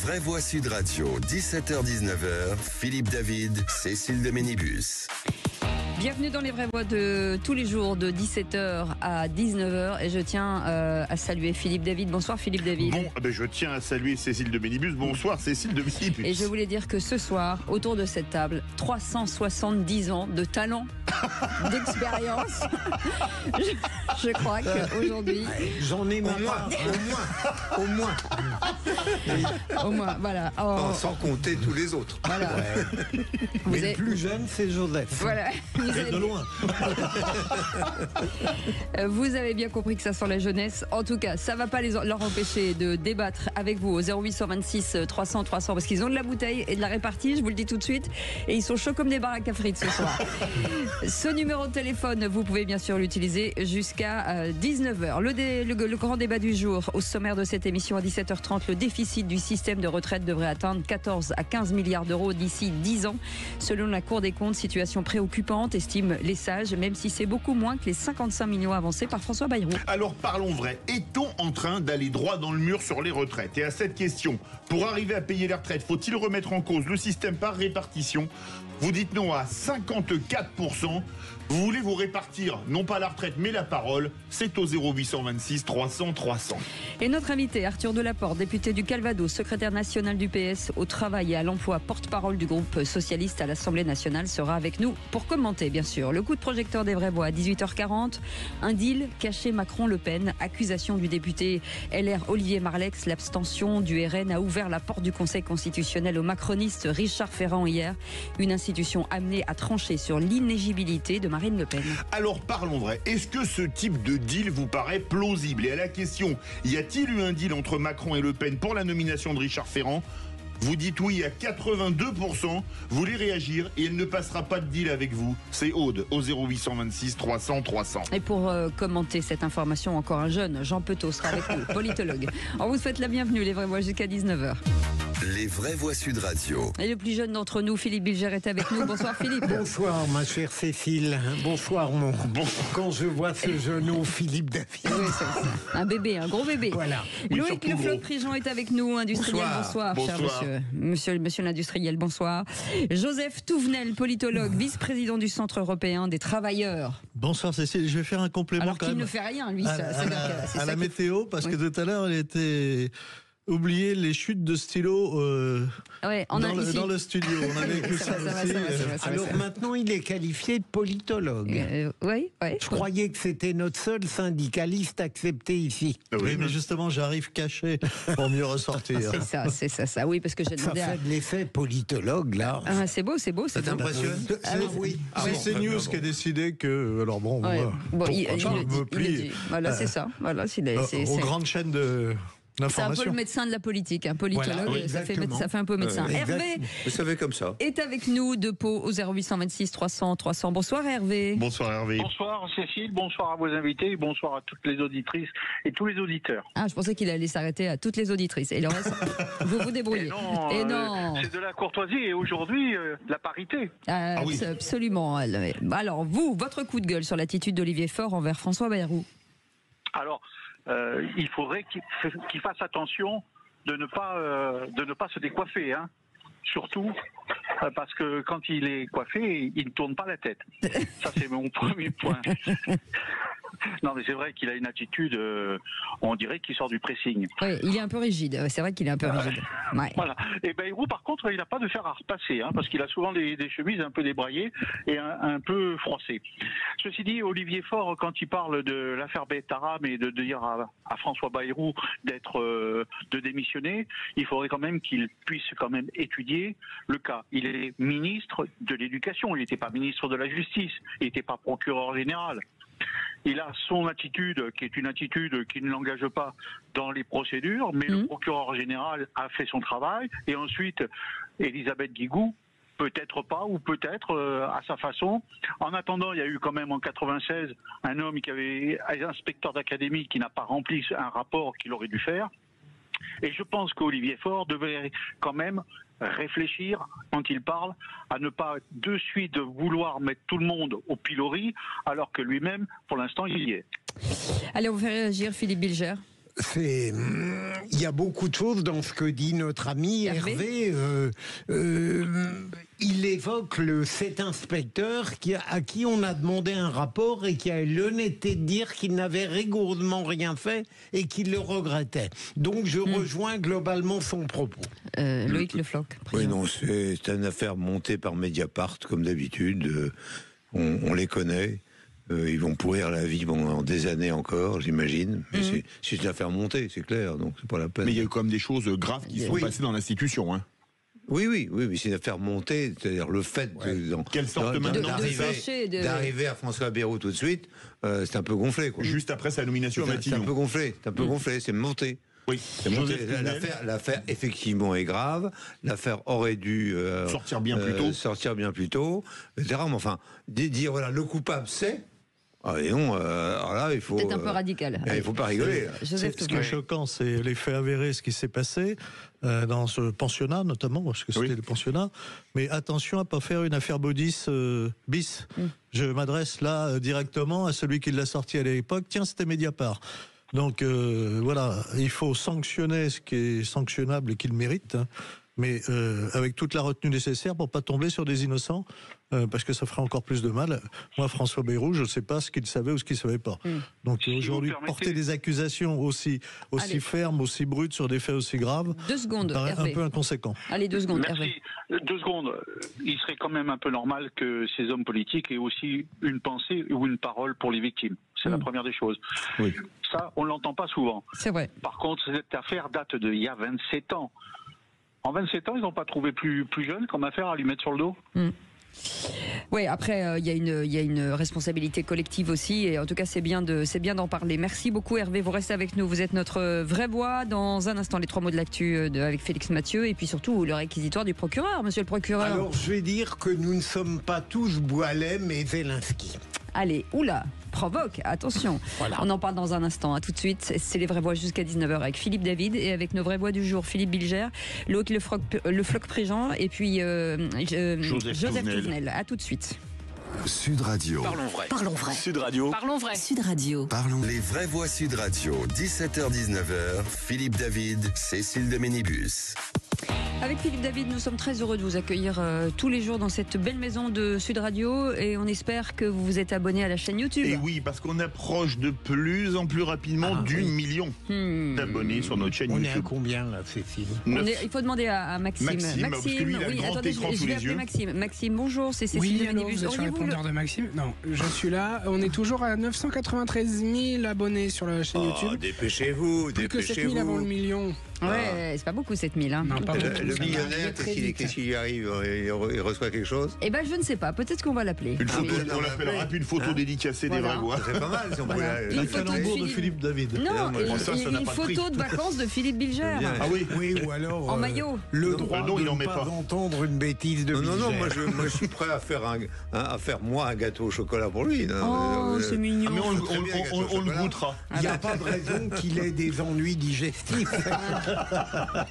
vraies voix Sud Radio, 17h-19h, Philippe David, Cécile de Ménibus. Bienvenue dans les vraies voix de tous les jours de 17h à 19h et je tiens à saluer Philippe David. Bonsoir Philippe David. Bon, je tiens à saluer Cécile de Ménibus. Bonsoir Cécile de Ménibus. Et je voulais dire que ce soir, autour de cette table, 370 ans de talent, d'expérience. Je crois qu'aujourd'hui... J'en ai marre. Au moins. Au moins, voilà. Sans compter tous les autres. Voilà. Ouais. Mais le plus jeune, c'est Joseph. Voilà. De loin. Vous avez bien compris que ça sent la jeunesse. En tout cas, ça ne va pas leur empêcher de débattre avec vous au 0826 300 300 parce qu'ils ont de la bouteille et de la répartie, je vous le dis tout de suite. Et ils sont chauds comme des baraques à frites ce soir. Ce numéro de téléphone, vous pouvez bien sûr l'utiliser jusqu'à 19h. Le grand débat du jour, au sommaire de cette émission à 17h30, le déficit du système de retraite devrait atteindre 14 à 15 milliards d'euros d'ici 10 ans. Selon la Cour des comptes, situation préoccupante, estiment les sages, même si c'est beaucoup moins que les 55 millions avancés par François Bayrou. Alors parlons vrai, est-on en train d'aller droit dans le mur sur les retraites? Et à cette question, pour arriver à payer les retraites, faut-il remettre en cause le système par répartition? Vous dites non à 54%. Vous voulez vous répartir, non pas la retraite, mais la parole. C'est au 0826 300 300. Et notre invité, Arthur Delaporte, député du Calvados, secrétaire national du PS au travail et à l'emploi, porte-parole du groupe socialiste à l'Assemblée nationale, sera avec nous pour commenter, bien sûr. Le coup de projecteur des vraies voix à 18h40. Un deal caché Macron-Le Pen. Accusation du député LR Olivier Marleix. L'abstention du RN a ouvert la porte du Conseil constitutionnel au macroniste Richard Ferrand hier. Une institution amenée à trancher sur l'inéligibilité de Marine Le Pen. Alors parlons vrai, est-ce que ce type de deal vous paraît plausible? Et à la question, y a-t-il eu un deal entre Macron et Le Pen pour la nomination de Richard Ferrand? Vous dites oui à 82%, vous voulez réagir et elle ne passera pas de deal avec vous. C'est Aude au 0826 300 300. Et pour commenter cette information, encore un jeune, Jean Petot sera avec nous, politologue. On vous souhaite la bienvenue, les vraies voix jusqu'à 19h. Les vraies voix Sud Radio. Et le plus jeune d'entre nous, Philippe Bilger, est avec nous. Bonsoir Philippe. Bonsoir ma chère Cécile. Bonsoir mon. Quand je vois ce genou, Philippe David. Oui, c'est un bébé, un gros bébé. Voilà. Loïc Le Floch-Prigent est avec nous, industriel. Bonsoir, cher monsieur l'industriel. Bonsoir. Joseph Touvenel, politologue, vice-président du Centre européen des travailleurs. Bonsoir Cécile, je vais faire un complément Alors quand qu'il même ne fait rien, lui. à la météo, parce que tout à l'heure, il était... oublié les chutes de stylo dans le studio. On avait écouté ça aussi. Alors maintenant, il est qualifié de politologue. Oui. Je croyais que c'était notre seul syndicaliste accepté ici. Oui, mais justement, j'arrive caché pour mieux ressortir. C'est ça. Oui, parce que j'ai demandé. Ça fait de l'effet politologue, là. Ah, c'est beau. Ça t'impressionne? Oui. C'est CNews qui a décidé que. Alors bon, il me plie. Voilà, c'est ça. Voilà, aux grandes chaînes de. C'est un peu le médecin de la politique, un politologue, voilà, ça fait un peu médecin. Hervé vous savez comme ça. Est avec nous de Pau au 0826 300 300. Bonsoir Hervé. Bonsoir Hervé. Bonsoir Cécile, bonsoir à vos invités, bonsoir à toutes les auditrices et tous les auditeurs. Ah, je pensais qu'il allait s'arrêter à toutes les auditrices. Et le reste, vous vous débrouillez. Et non. C'est de la courtoisie et aujourd'hui, la parité. Oui. Absolument. Alors vous, votre coup de gueule sur l'attitude d'Olivier Faure envers François Bayrou. Alors, il faudrait qu'il fasse attention de ne pas se décoiffer, hein. Surtout parce que quand il est coiffé, il ne tourne pas la tête. Ça, c'est mon premier point. Non, mais c'est vrai qu'il a une attitude, on dirait qu'il sort du pressing. Oui, il est un peu rigide. C'est vrai qu'il est un peu rigide. Ouais. Voilà. Et Bayrou, par contre, il n'a pas de fer à repasser, hein, parce qu'il a souvent des chemises un peu débraillées et un peu froissées. Ceci dit, Olivier Faure, quand il parle de l'affaire Betaram et de dire à François Bayrou de démissionner, il faudrait quand même qu'il puisse quand même étudier le cas. Il est ministre de l'Éducation, il n'était pas ministre de la Justice, il n'était pas procureur général. Il a son attitude, qui est une attitude qui ne l'engage pas dans les procédures, mais le procureur général a fait son travail. Et ensuite, Elisabeth Guigou, peut-être pas, ou peut-être à sa façon. En attendant, il y a eu quand même en 96 un homme qui avait un inspecteur d'académie qui n'a pas rempli un rapport qu'il aurait dû faire. Et je pense qu'Olivier Faure devait quand même réfléchir, quand il parle, à ne pas de suite vouloir mettre tout le monde au pilori, alors que lui-même, pour l'instant, il y est. Allez, on va faire réagir Philippe Bilger. il y a beaucoup de choses dans ce que dit notre ami Hervé. Il évoque cet inspecteur à qui on a demandé un rapport et qui a eu l'honnêteté de dire qu'il n'avait rigoureusement rien fait et qu'il le regrettait. Donc je rejoins globalement son propos. Loïc Le Floch. Oui, non, c'est une affaire montée par Mediapart, comme d'habitude. On les connaît. Ils vont pourrir la vie pendant des années encore, j'imagine. Mais c'est une affaire montée, c'est clair, donc c'est pas la peine. Mais il y a eu quand même des choses graves qui sont passées dans l'institution. Hein. Oui, c'est une affaire montée, c'est-à-dire le fait d'arriver à François Bayrou tout de suite, c'est un peu gonflé. Quoi. Juste après sa nomination à Matignon. C'est un peu gonflé, c'est monté. Oui, l'affaire effectivement est grave. L'affaire aurait dû sortir bien plus tôt, etc. Mais enfin, dire voilà, le coupable c'est. Et non, alors là, il faut. Peut-être un peu radical. Il ne faut pas rigoler. Ce qui est choquant, c'est les faits avérés, ce qui s'est passé dans ce pensionnat, notamment, parce que c'était le pensionnat. Mais attention à ne pas faire une affaire Baudis bis. Je m'adresse là directement à celui qui l'a sorti à l'époque. Tiens, c'était Mediapart. Donc voilà, il faut sanctionner ce qui est sanctionnable et qu'il mérite. Mais avec toute la retenue nécessaire pour pas tomber sur des innocents, parce que ça ferait encore plus de mal. Moi, François Bayrou, je ne sais pas ce qu'il savait ou ce qu'il ne savait pas. Donc aujourd'hui, porter des accusations aussi fermes, aussi brutes sur des faits aussi graves, 2 secondes, paraît Hervé. un peu inconséquent. Allez, 2 secondes, Merci. Hervé. 2 secondes. Il serait quand même un peu normal que ces hommes politiques aient aussi une pensée ou une parole pour les victimes. C'est la première des choses. Oui. Ça, on ne l'entend pas souvent. C'est vrai. Par contre, cette affaire date d'il y a 27 ans. En 27 ans, ils n'ont pas trouvé plus jeune comme affaire à lui mettre sur le dos. Oui, après, il y a une responsabilité collective aussi, et en tout cas, c'est bien d'en parler. Merci beaucoup, Hervé. Vous restez avec nous. Vous êtes notre vraie voix. Dans un instant, les 3 mots de l'actu avec Félix Mathieu, et puis surtout le réquisitoire du procureur, monsieur le procureur. Alors, je vais dire que nous ne sommes pas tous Boualem et Zelensky. Allez, oula, provoque, attention. Voilà. On en parle dans un instant. À tout de suite. C'est les vraies voix jusqu'à 19h avec Philippe David et avec nos vraies voix du jour, Philippe Bilger, Loïc Le Floch-Prigent et puis Joseph Touvenel. À tout de suite. Sud Radio. Parlons vrai. Parlons vrai. Sud Radio. Parlons vrai. Sud Radio. Parlons les vraies voix Sud Radio. 17h-19h. Philippe David, Cécile de Ménibus. Avec Philippe David, nous sommes très heureux de vous accueillir tous les jours dans cette belle maison de Sud Radio et on espère que vous vous êtes abonné à la chaîne YouTube. Et oui, parce qu'on approche de plus en plus rapidement du million d'abonnés sur notre chaîne YouTube. On est à combien là, Cécile? Il faut demander à Maxime. Maxime, parce que lui, il a le grand écran sous les yeux. Maxime, bonjour, c'est Cécile de Ménibus. Vous êtes sur le répondeur de Maxime? Non, je suis là. On est toujours à 993 000 abonnés sur la chaîne YouTube. Dépêchez-vous, Plus que 7 000 avant le million. Ouais, c'est pas beaucoup 7 000. Hein. Non, pas beaucoup. Le millionnaire, qu'est-ce qu'il y arrive? Il reçoit quelque chose? Eh ben, je ne sais pas. Peut-être qu'on va l'appeler. Une photo, on l'appellera puis une photo dédicacée des vraies voix. C'est pas mal si on peut La calembour de Philippe David. Non, une photo de vacances de Philippe Bilger. Ah oui, ou alors en maillot. Le droit de ne pas entendre une bêtise de Bilger. Non, moi je suis prêt à faire moi un gâteau au chocolat pour lui. Oh, c'est mignon. Mais on le goûtera. Il n'y a pas de raison qu'il ait des ennuis digestifs.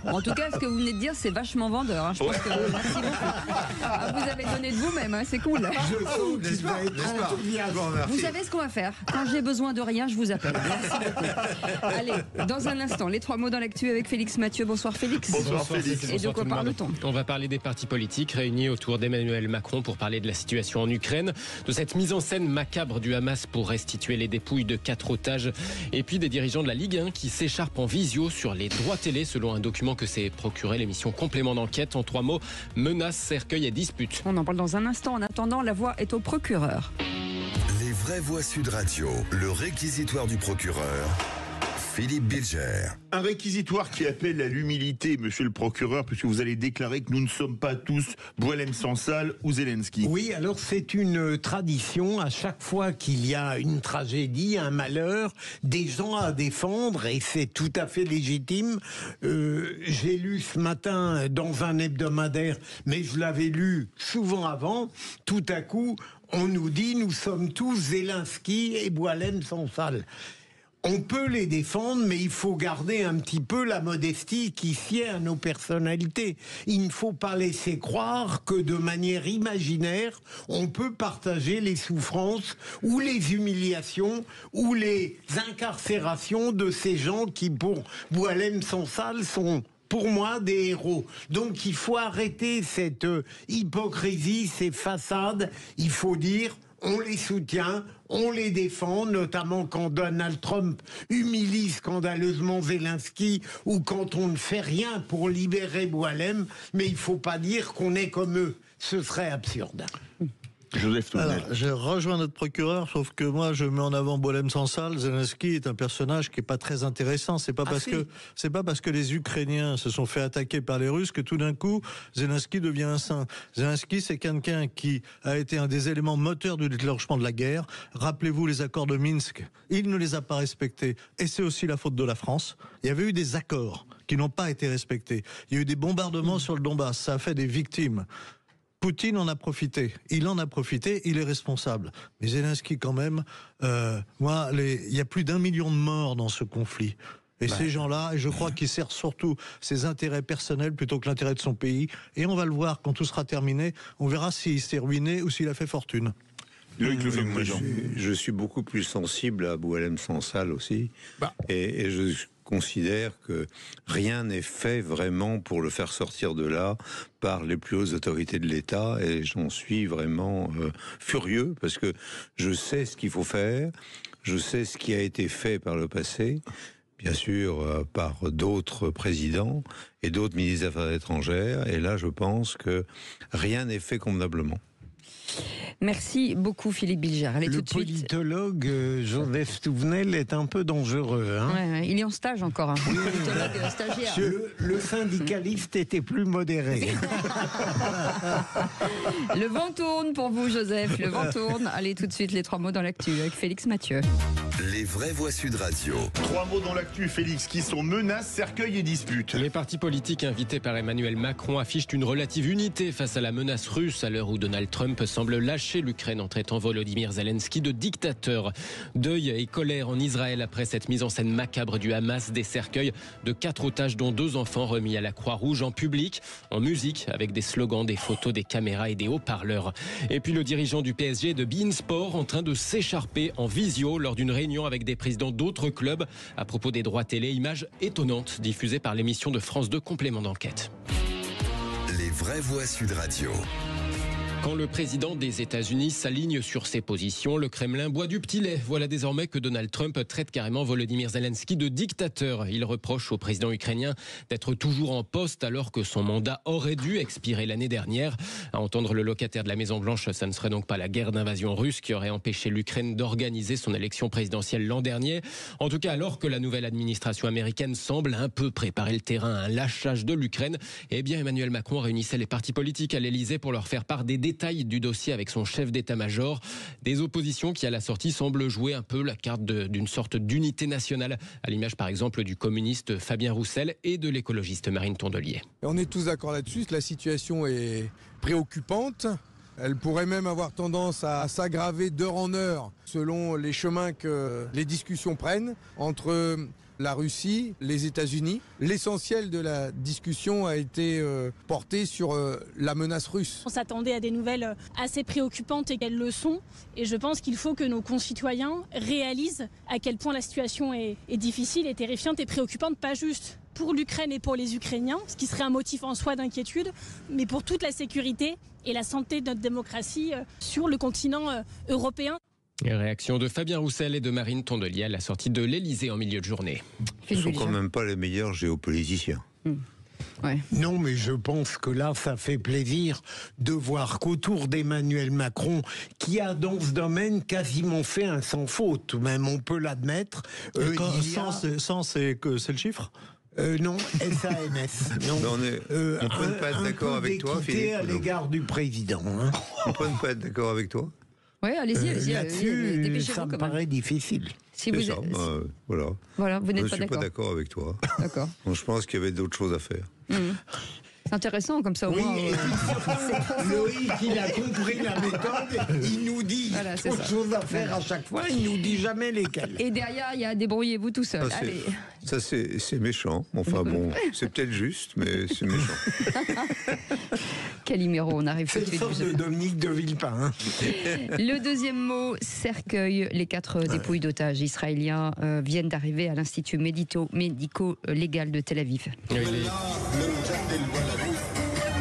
En tout cas, ce que vous venez de dire, c'est vachement vendeur. Hein. Je pense que merci beaucoup. Vous avez donné de vous-même, hein. C'est cool. Vous savez ce qu'on va faire? Quand j'ai besoin de rien, je vous appelle. Merci beaucoup. Allez, dans un instant, les 3 mots dans l'actu avec Félix Mathieu. Bonsoir Félix. Bonsoir Félix. Et de quoi parle-t-on? On va parler des partis politiques réunis autour d'Emmanuel Macron pour parler de la situation en Ukraine, de cette mise en scène macabre du Hamas pour restituer les dépouilles de 4 otages, et puis des dirigeants de la Ligue 1 qui s'écharpent en visio sur les droits télé selon un document que s'est procuré l'émission Complément d'enquête. En 3 mots, menaces, cercueil et disputes. On en parle dans un instant. En attendant, la voix est au procureur. Les vraies voix Sud Radio, le réquisitoire du procureur. Philippe Bilger. Un réquisitoire qui appelle à l'humilité, monsieur le procureur, puisque vous allez déclarer que nous ne sommes pas tous Boualem Sansal ou Zelensky. Oui, alors c'est une tradition, à chaque fois qu'il y a une tragédie, un malheur, des gens à défendre, et c'est tout à fait légitime. J'ai lu ce matin dans un hebdomadaire, mais je l'avais lu souvent avant, tout à coup, on nous dit nous sommes tous Zelensky et Boualem Sansal. On peut les défendre, mais il faut garder un petit peu la modestie qui sied à nos personnalités. Il ne faut pas laisser croire que de manière imaginaire, on peut partager les souffrances ou les humiliations ou les incarcérations de ces gens qui, pour Boualem Sansal, sont pour moi des héros. Donc il faut arrêter cette hypocrisie, ces façades. Il faut dire... On les soutient, on les défend, notamment quand Donald Trump humilie scandaleusement Zelensky ou quand on ne fait rien pour libérer Boualem, mais il ne faut pas dire qu'on est comme eux. Ce serait absurde. Joseph Touvenel. Alors, je rejoins notre procureur, sauf que moi, je mets en avant Boualem Sansal. Zelensky est un personnage qui est pas très intéressant. C'est pas parce que les Ukrainiens se sont fait attaquer par les Russes que tout d'un coup, Zelensky devient un saint. Zelensky, c'est quelqu'un qui a été un des éléments moteurs du déclenchement de la guerre. Rappelez-vous les accords de Minsk. Il ne les a pas respectés. Et c'est aussi la faute de la France. Il y avait eu des accords qui n'ont pas été respectés. Il y a eu des bombardements sur le Donbass. Ça a fait des victimes. Poutine en a profité. Il en a profité, il est responsable. Mais Zelensky, quand même, il y a plus d'1 million de morts dans ce conflit. Et ces gens-là, je crois qu'ils servent surtout ses intérêts personnels plutôt que l'intérêt de son pays. Et on va le voir quand tout sera terminé. On verra s'il s'est ruiné ou s'il a fait fortune. Je suis beaucoup plus sensible à Boualem Sansal aussi. Et je considère que rien n'est fait vraiment pour le faire sortir de là par les plus hautes autorités de l'État, et j'en suis vraiment furieux, parce que je sais ce qu'il faut faire, je sais ce qui a été fait par le passé, bien sûr par d'autres présidents et d'autres ministres des Affaires étrangères, et là je pense que rien n'est fait convenablement. Merci beaucoup Philippe Bilger. Allez, le tout de suite. politologue Joseph Touvenel est un peu dangereux. Hein. Ouais, il est en stage encore. Hein. Politologue stagiaire. Le syndicaliste était plus modéré. Le vent tourne pour vous, Joseph. Le vent tourne. Allez, tout de suite, les 3 mots dans l'actu avec Félix Mathieu. Les vraies voix Sud Radio. 3 mots dans l'actu, Félix, qui sont menaces, cercueils et disputes. Les partis politiques invités par Emmanuel Macron affichent une relative unité face à la menace russe à l'heure où Donald Trump semble lâcher l'Ukraine en traitant Volodymyr Zelensky de dictateur. Deuil et colère en Israël après cette mise en scène macabre du Hamas, des cercueils de 4 otages dont 2 enfants remis à la Croix-Rouge en public, en musique, avec des slogans, des photos, des caméras et des haut-parleurs. Et puis le dirigeant du PSG de beIN Sport en train de s'écharper en visio lors d'une réunion avec des présidents d'autres clubs à propos des droits télé. Images étonnantes diffusées par l'émission de France 2 Complément d'enquête. Les vraies voix Sud Radio. Quand le président des États-Unis s'aligne sur ses positions, le Kremlin boit du petit lait. Voilà désormais que Donald Trump traite carrément Volodymyr Zelensky de dictateur. Il reproche au président ukrainien d'être toujours en poste alors que son mandat aurait dû expirer l'année dernière. À entendre le locataire de la Maison-Blanche, ça ne serait donc pas la guerre d'invasion russe qui aurait empêché l'Ukraine d'organiser son élection présidentielle l'an dernier. En tout cas, alors que la nouvelle administration américaine semble un peu préparer le terrain à un lâchage de l'Ukraine, eh bien Emmanuel Macron réunissait les partis politiques à l'Elysée pour leur faire part des détails du dossier avec son chef d'état-major. Des oppositions qui, à la sortie, semblent jouer un peu la carte d'une sorte d'unité nationale, à l'image par exemple du communiste Fabien Roussel et de l'écologiste Marine Tondelier. On est tous d'accord là-dessus, la situation est préoccupante. Elle pourrait même avoir tendance à s'aggraver d'heure en heure selon les chemins que les discussions prennent entre la Russie, les États-Unis. L'essentiel de la discussion a été porté sur la menace russe. On s'attendait à des nouvelles assez préoccupantes et qu'elles le sont. Et je pense qu'il faut que nos concitoyens réalisent à quel point la situation est difficile et terrifiante et préoccupante, pas juste pour l'Ukraine et pour les Ukrainiens, ce qui serait un motif en soi d'inquiétude, mais pour toute la sécurité et la santé de notre démocratie sur le continent européen. Réaction de Fabien Roussel et de Marine Tondelier à la sortie de l'Elysée en milieu de journée. Ils ne sont quand même pas les meilleurs géopoliticiens. Ouais. Non, mais je pense que là, ça fait plaisir de voir qu'autour d'Emmanuel Macron, qui a dans ce domaine quasiment fait un sans faute, même on peut l'admettre. C'est le chiffre ? Non, SAMS. Non. On peut ne pas être d'accord avec toi, Philippe. À l'égard du président. Hein. On peut ne pas être d'accord avec toi. Oui, allez-y. Là-dessus, ça me paraît difficile. Si vous ça, voilà. Voilà, vous n'êtes pas d'accord. Je ne suis pas d'accord avec toi. D'accord. Donc, je pense qu'il y avait d'autres choses à faire. C'est intéressant comme ça au moins. Loïc, il a compris la méthode, il nous dit trop de choses à faire à chaque fois, il nous dit jamais lesquelles. Et derrière, il y a débrouillez-vous tout seul. Ça, c'est méchant. Enfin bon, c'est peut-être juste, mais c'est méchant. Calimero, on arrive tout de C'est suite. une sorte de Dominique de Villepin. Hein. Le deuxième mot, cercueil. Les 4 dépouilles d'otages israéliens viennent d'arriver à l'Institut médico-légal de Tel Aviv.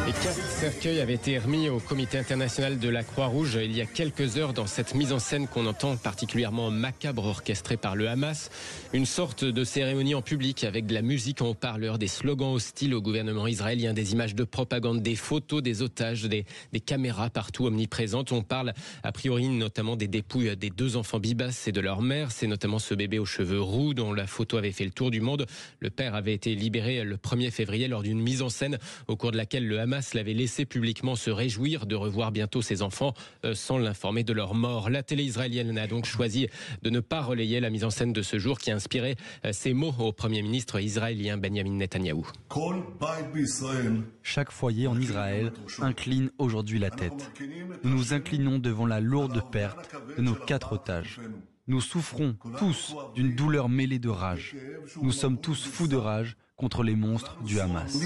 Les 4 cercueils avaient été remis au Comité international de la Croix-Rouge il y a quelques heures dans cette mise en scène qu'on entend particulièrement macabre orchestrée par le Hamas. Une sorte de cérémonie en public avec de la musique en haut-parleur, des slogans hostiles au gouvernement israélien, des images de propagande, des photos des otages, des caméras partout omniprésentes. On parle a priori notamment des dépouilles des 2 enfants Bibas et de leur mère. C'est notamment ce bébé aux cheveux roux dont la photo avait fait le tour du monde. Le père avait été libéré le 1er février lors d'une mise en scène au cours de laquelle le Hamas l'avait laissé publiquement se réjouir de revoir bientôt ses enfants sans l'informer de leur mort. La télé israélienne a donc choisi de ne pas relayer la mise en scène de ce jour qui a inspiré ces mots au Premier ministre israélien Benjamin Netanyahou. Chaque foyer en Israël incline aujourd'hui la tête. Nous nous inclinons devant la lourde perte de nos 4 otages. Nous souffrons tous d'une douleur mêlée de rage. Nous sommes tous fous de rage contre les monstres du Hamas.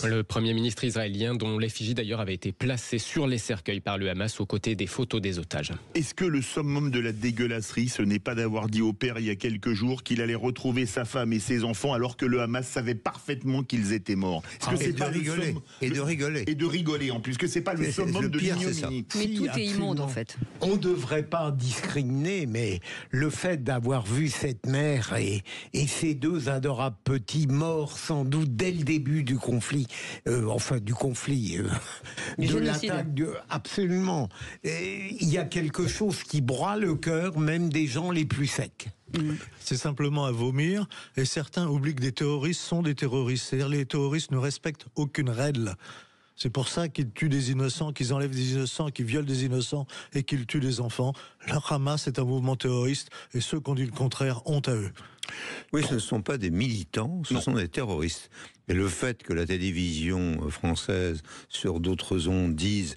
Le Premier ministre israélien, dont l'effigie d'ailleurs avait été placée sur les cercueils par le Hamas aux côtés des photos des otages. Est-ce que le summum de la dégueulasserie, ce n'est pas d'avoir dit au père il y a quelques jours qu'il allait retrouver sa femme et ses enfants alors que le Hamas savait parfaitement qu'ils étaient morts? Est-ce que c'est pas rigoler et de rigoler et de rigoler en plus, que c'est pas le summum de l'ignominie? Mais tout est immonde en fait. On ne devrait pas discriminer, mais le fait d'avoir vu cette mère et ces 2 adorables petits morts sans doute dès le début du conflit, de l'attaque, absolument. Il y a quelque chose qui broie le cœur, même des gens les plus secs. C'est simplement à vomir, et certains oublient que des terroristes sont des terroristes. C'est-à-dire les terroristes ne respectent aucune règle. C'est pour ça qu'ils tuent des innocents, qu'ils enlèvent des innocents, qu'ils violent des innocents et qu'ils tuent des enfants. Le Hamas est un mouvement terroriste et ceux qui ont dit le contraire, honte à eux. Oui, ce ne sont pas des militants, ce sont des terroristes. Et le fait que la télévision française, sur d'autres ondes, dise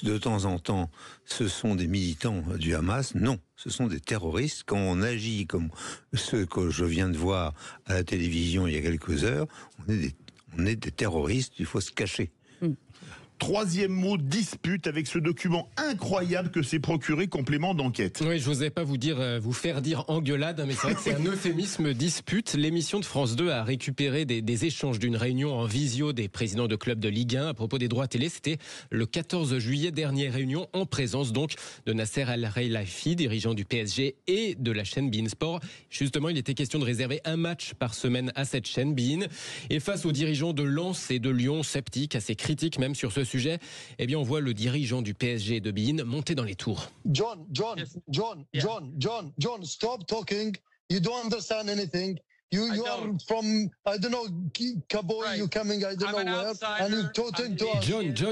de temps en temps, ce sont des militants du Hamas, non, ce sont des terroristes. Quand on agit comme ceux que je viens de voir à la télévision il y a quelques heures, on est des terroristes, il faut se cacher. Troisième mot, dispute, avec ce document incroyable que s'est procuré complément d'enquête. Oui, je n'osais pas vous faire dire engueulade, mais c'est vrai que c'est un euphémisme, dispute. L'émission de France 2 a récupéré des échanges d'une réunion en visio des présidents de clubs de Ligue 1 à propos des droits télé. C'était le 14 juillet dernier, réunion en présence donc de Nasser Al-Khelaifi, dirigeant du PSG et de la chaîne beIN Sport. Justement, il était question de réserver un match par semaine à cette chaîne beIN. Et face aux dirigeants de Lens et de Lyon, sceptiques, assez critiques même sur ce sujet, eh bien on voit le dirigeant du PSG et de beIN monter dans les tours. John, stop talking. You don't understand anything. You are from, I don't know, Kabul, you're coming, I don't know where, and you're talking to us.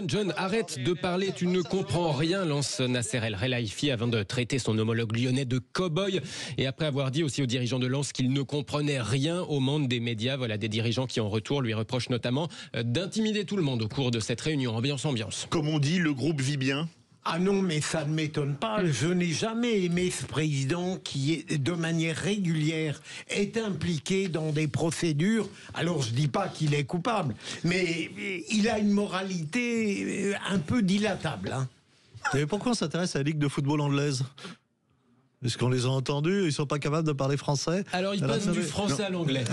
John, arrête de parler, tu ne comprends rien, lance Nasser El-Khelaifi avant de traiter son homologue lyonnais de cow-boy. Et après avoir dit aussi aux dirigeants de Lens qu'il ne comprenait rien au monde des médias, voilà des dirigeants qui en retour lui reprochent notamment d'intimider tout le monde au cours de cette réunion. Ambiance. Comme on dit, le groupe vit bien. Ah non, mais ça ne m'étonne pas. Je n'ai jamais aimé ce président qui, de manière régulière, est impliqué dans des procédures. Alors, je ne dis pas qu'il est coupable, mais il a une moralité un peu dilatable. Hein. Et pourquoi on s'intéresse à la Ligue de football anglaise ? Est-ce qu'on les a entendus? Ils ne sont pas capables de parler français? Alors, ils passent du français à l'anglais.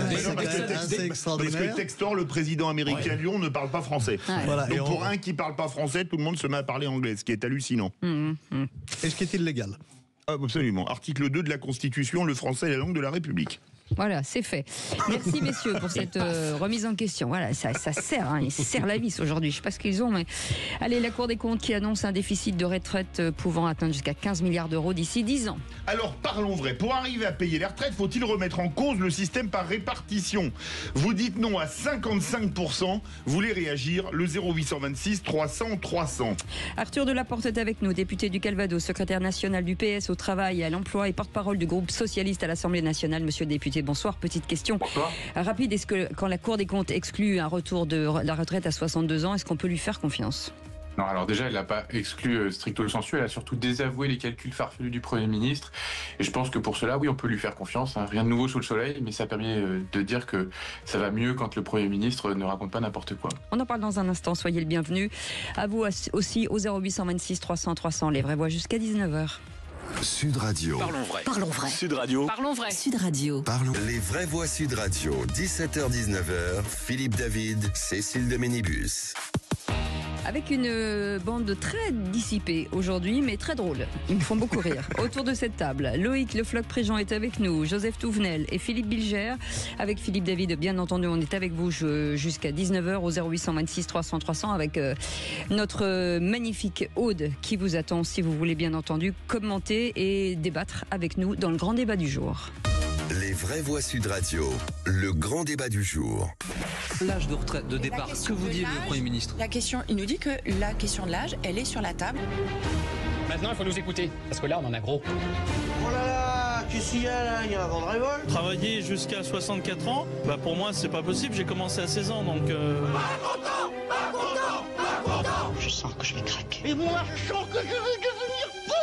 C'est extraordinaire. Parce que Textor, le président américain Lyon, ne parle pas français. Ouais. Voilà, donc pour un qui ne parle pas français, tout le monde se met à parler anglais, ce qui est hallucinant. Et ce qui est illégal. Absolument. Article 2 de la Constitution, le français est la langue de la République. Voilà, c'est fait. Merci messieurs pour cette remise en question. Voilà, ça sert, hein, ils serrent la vis aujourd'hui. Je ne sais pas ce qu'ils ont, mais allez, la Cour des comptes qui annonce un déficit de retraite pouvant atteindre jusqu'à 15 milliards d'euros d'ici 10 ans. Alors parlons vrai. Pour arriver à payer les retraites, faut-il remettre en cause le système par répartition? Vous dites non à 55%. Vous voulez réagir? Le 0826 300 300. Arthur Delaporte est avec nous, député du Calvados, secrétaire national du PS au travail et à l'emploi et porte-parole du groupe socialiste à l'Assemblée nationale. Monsieur le député, député. Bonsoir, petite question rapide. Est-ce que quand la Cour des comptes exclut un retour de la retraite à 62 ans, est-ce qu'on peut lui faire confiance ? Non, alors déjà, elle n'a pas exclu stricto sensu, elle a surtout désavoué les calculs farfelus du Premier ministre. Et je pense que pour cela, oui, on peut lui faire confiance. Hein. Rien de nouveau sous le soleil, mais ça permet de dire que ça va mieux quand le Premier ministre ne raconte pas n'importe quoi. On en parle dans un instant, soyez le bienvenu. À vous aussi au 0826 300 300, les vraies voix jusqu'à 19h. Sud Radio. Parlons vrai. Parlons vrai. Sud Radio. Parlons vrai. Sud Radio. Parlons. Les vraies voix Sud Radio. 17h-19h. Philippe David, Cécile de Ménibus. Avec une bande très dissipée aujourd'hui, mais très drôle. Ils me font beaucoup rire. Autour de cette table, Loïc Le Floch-Préjean est avec nous, Joseph Touvenel et Philippe Bilger. Avec Philippe David, bien entendu, on est avec vous jusqu'à 19h au 0826 300 300 avec notre magnifique Aude qui vous attend, si vous voulez bien entendu, commenter et débattre avec nous dans le grand débat du jour. Les vraies voix Sud Radio, le grand débat du jour. L'âge de retraite de départ, que vous dit le Premier ministre ? La question, il nous dit que la question de l'âge, elle est sur la table. Maintenant, il faut nous écouter, parce que là, on en a gros. Oh là là, qu'est-ce qu'il y a là ? Il y a un vent de révolte ? Travailler jusqu'à 64 ans, pour moi, c'est pas possible. J'ai commencé à 16 ans, donc... Pas content ! Je sens que je vais craquer. Et moi, je sens que je vais devenir fou !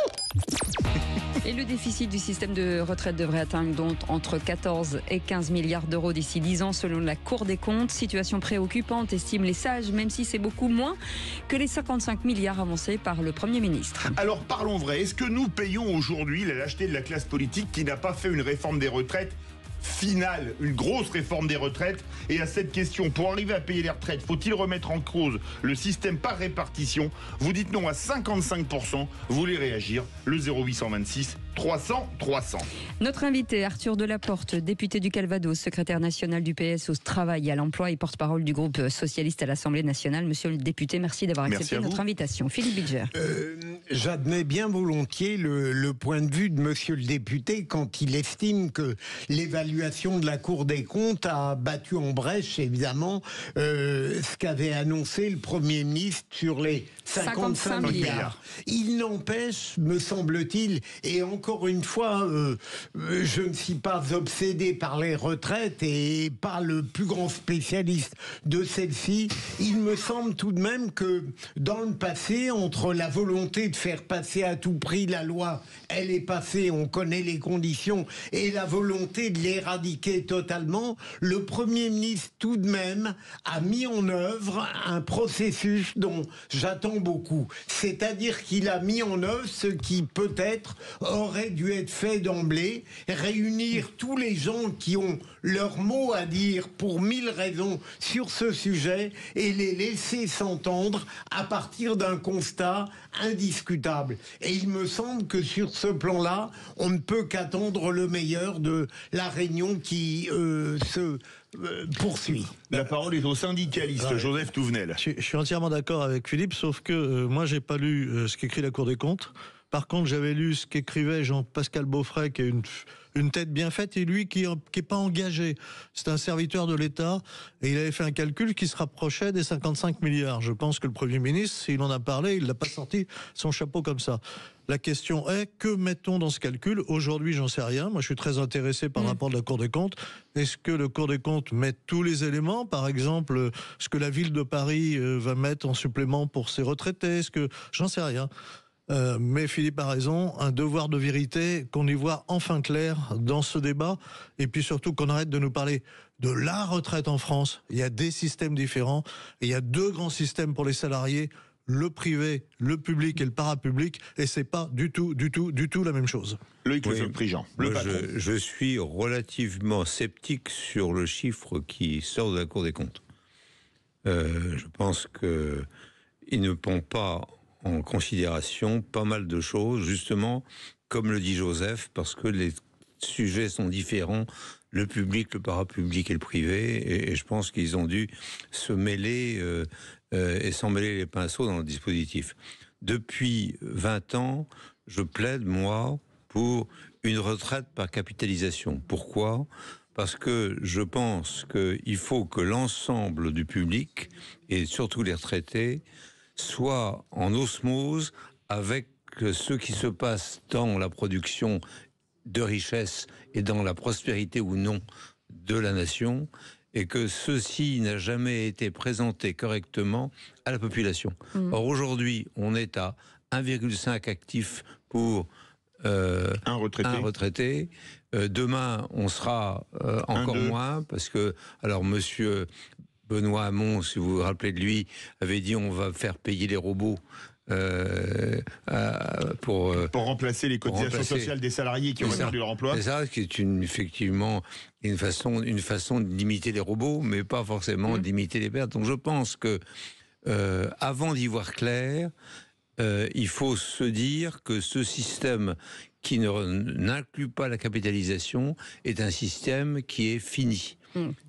Et le déficit du système de retraite devrait atteindre donc entre 14 et 15 milliards d'euros d'ici 10 ans selon la Cour des comptes. Situation préoccupante, estiment les sages, même si c'est beaucoup moins que les 55 milliards avancés par le Premier ministre. Alors parlons vrai, est-ce que nous payons aujourd'hui la lâcheté de la classe politique qui n'a pas fait une réforme des retraites finale, une grosse réforme des retraites? Et à cette question, pour arriver à payer les retraites, faut-il remettre en cause le système par répartition? Vous dites non à 55%, vous voulez réagir, le 0826 300 300. Notre invité, Arthur Delaporte, député du Calvados, secrétaire national du PS au travail et à l'emploi et porte-parole du groupe socialiste à l'Assemblée nationale. Monsieur le député, merci d'avoir accepté notre invitation. Philippe Bilger. J'admets bien volontiers le point de vue de monsieur le député quand il estime que l'évaluation de la Cour des comptes a battu en brèche, évidemment, ce qu'avait annoncé le Premier ministre sur les 55 milliards. Il n'empêche, me semble-t-il, et encore une fois, je ne suis pas obsédé par les retraites et pas le plus grand spécialiste de celles-ci. Il me semble tout de même que dans le passé, entre la volonté de faire passer à tout prix la loi, elle est passée, on connaît les conditions, et la volonté de l'éradiquer totalement, le Premier ministre tout de même a mis en œuvre un processus dont j'attends beaucoup. C'est-à-dire qu'il a mis en œuvre ce qui peut-être aurait dû être fait d'emblée, réunir tous les gens qui ont leur mot à dire pour 1000 raisons sur ce sujet et les laisser s'entendre à partir d'un constat indiscutable. Et il me semble que sur ce plan-là, on ne peut qu'attendre le meilleur de la réunion qui se poursuit. La parole est au syndicaliste Joseph Touvenel. Je suis entièrement d'accord avec Philippe, sauf que moi j'ai pas lu ce qu'écrit la Cour des comptes. Par contre, j'avais lu ce qu'écrivait Jean-Pascal Beaufray, qui a une tête bien faite, et lui qui est pas engagé. C'est un serviteur de l'État, et il avait fait un calcul qui se rapprochait des 55 milliards. Je pense que le Premier ministre, s'il en a parlé, il l'a pas sorti son chapeau comme ça. La question est, que mettons dans ce calcul? Aujourd'hui, j'en sais rien. Moi, je suis très intéressé par le rapport de la Cour des comptes. Est-ce que le Cour des comptes met tous les éléments? Par exemple, ce que la ville de Paris va mettre en supplément pour ses retraités? Est-ce que... J'en sais rien. Mais Philippe a raison, un devoir de vérité, qu'on y voit enfin clair dans ce débat, et puis surtout qu'on arrête de nous parler de la retraite en France. Il y a des systèmes différents, et il y a deux grands systèmes pour les salariés, le privé, le public et le parapublic, et c'est pas du tout la même chose. Loïc Le Floch-Préjean, le patron. Je suis relativement sceptique sur le chiffre qui sort de la Cour des comptes. Je pense qu'il ne prend pas en considération pas mal de choses, justement, comme le dit Joseph, parce que les sujets sont différents, le public, le parapublic et le privé, et je pense qu'ils ont dû se mêler et s'en mêler les pinceaux dans le dispositif. Depuis 20 ans, je plaide, moi, pour une retraite par capitalisation. Pourquoi ? Parce que je pense qu'il faut que l'ensemble du public, et surtout les retraités, soit en osmose avec ce qui se passe dans la production de richesse et dans la prospérité ou non de la nation, et que ceci n'a jamais été présenté correctement à la population. Or, aujourd'hui, on est à 1,5 actifs pour un retraité. Demain, on sera encore moins, parce que, alors, monsieur Benoît Hamon, si vous vous rappelez de lui, avait dit on va faire payer les robots. Pour remplacer les cotisations sociales des salariés qui ont perdu leur emploi. C'est ça, qui est effectivement une façon d'imiter les robots, mais pas forcément d'imiter les pertes. Donc je pense que avant d'y voir clair, il faut se dire que ce système qui n'inclut pas la capitalisation est un système qui est fini.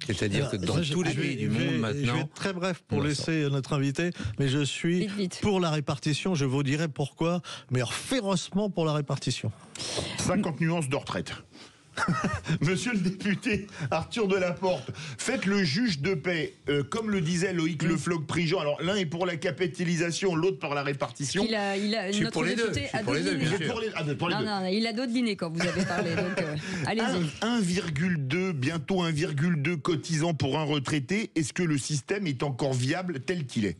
C'est-à-dire que dans tous les pays du monde maintenant... Je vais être très bref pour laisser notre invité, mais je suis pour la répartition, je vous dirai pourquoi, mais férocement pour la répartition. 50 nuances de retraite. Monsieur le député Arthur Delaporte, faites le juge de paix, comme le disait Loïc Le Floch-Prigent. Alors l'un est pour la capitalisation, l'autre pour la répartition. Notre député a d'autres dîners. Non, il a d'autres dîners quand vous avez parlé. Donc allez-y. 1,2, bientôt 1,2 cotisants pour un retraité. Est-ce que le système est encore viable tel qu'il est?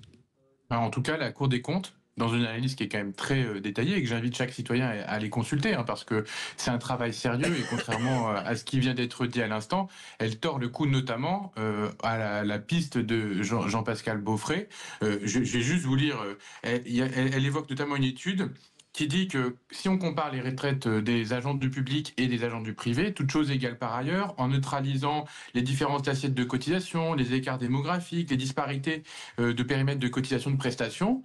Alors, en tout cas, la Cour des comptes, dans une analyse qui est quand même très détaillée et que j'invite chaque citoyen à aller consulter, parce que c'est un travail sérieux et contrairement à ce qui vient d'être dit à l'instant, elle tord le coup notamment à la piste de Jean-Pascal Beaufret. Je vais juste vous lire, elle évoque notamment une étude qui dit que si on compare les retraites des agents du public et des agents du privé, toutes choses égales par ailleurs, en neutralisant les différentes assiettes de cotisation, les écarts démographiques, les disparités de périmètre de cotisation de prestations,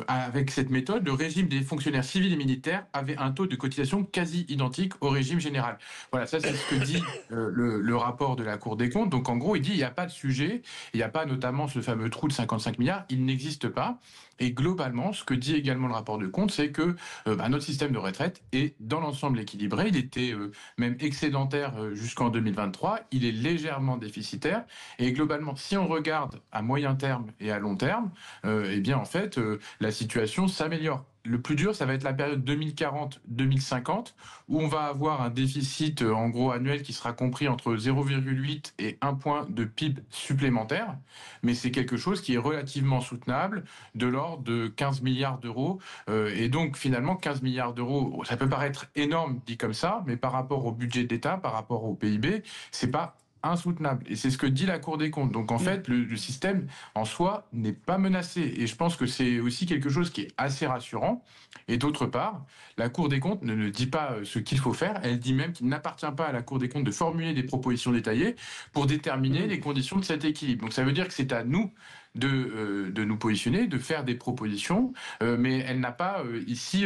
avec cette méthode, le régime des fonctionnaires civils et militaires avait un taux de cotisation quasi identique au régime général. Voilà, ça c'est ce que dit le rapport de la Cour des comptes. Donc en gros, il dit il n'y a pas de sujet, il n'y a pas notamment ce fameux trou de 55 milliards, il n'existe pas. Et globalement, ce que dit également le rapport de compte, c'est que notre système de retraite est dans l'ensemble équilibré. Il était même excédentaire jusqu'en 2023. Il est légèrement déficitaire. Et globalement, si on regarde à moyen terme et à long terme, eh bien en fait, la situation s'améliore. Le plus dur, ça va être la période 2040-2050, où on va avoir un déficit en gros annuel qui sera compris entre 0,8 et 1 point de PIB supplémentaire. Mais c'est quelque chose qui est relativement soutenable, de l'ordre de 15 milliards d'euros. Et donc finalement, 15 milliards d'euros, ça peut paraître énorme dit comme ça, mais par rapport au budget d'État, par rapport au PIB, c'est pas insoutenable. Et c'est ce que dit la Cour des comptes. Donc en fait, le système en soi n'est pas menacé. Et je pense que c'est aussi quelque chose qui est assez rassurant. Et d'autre part, la Cour des comptes ne dit pas ce qu'il faut faire. Elle dit même qu'il n'appartient pas à la Cour des comptes de formuler des propositions détaillées pour déterminer les conditions de cet équilibre. Donc ça veut dire que c'est à nous de nous positionner, de faire des propositions, mais elle n'a pas ici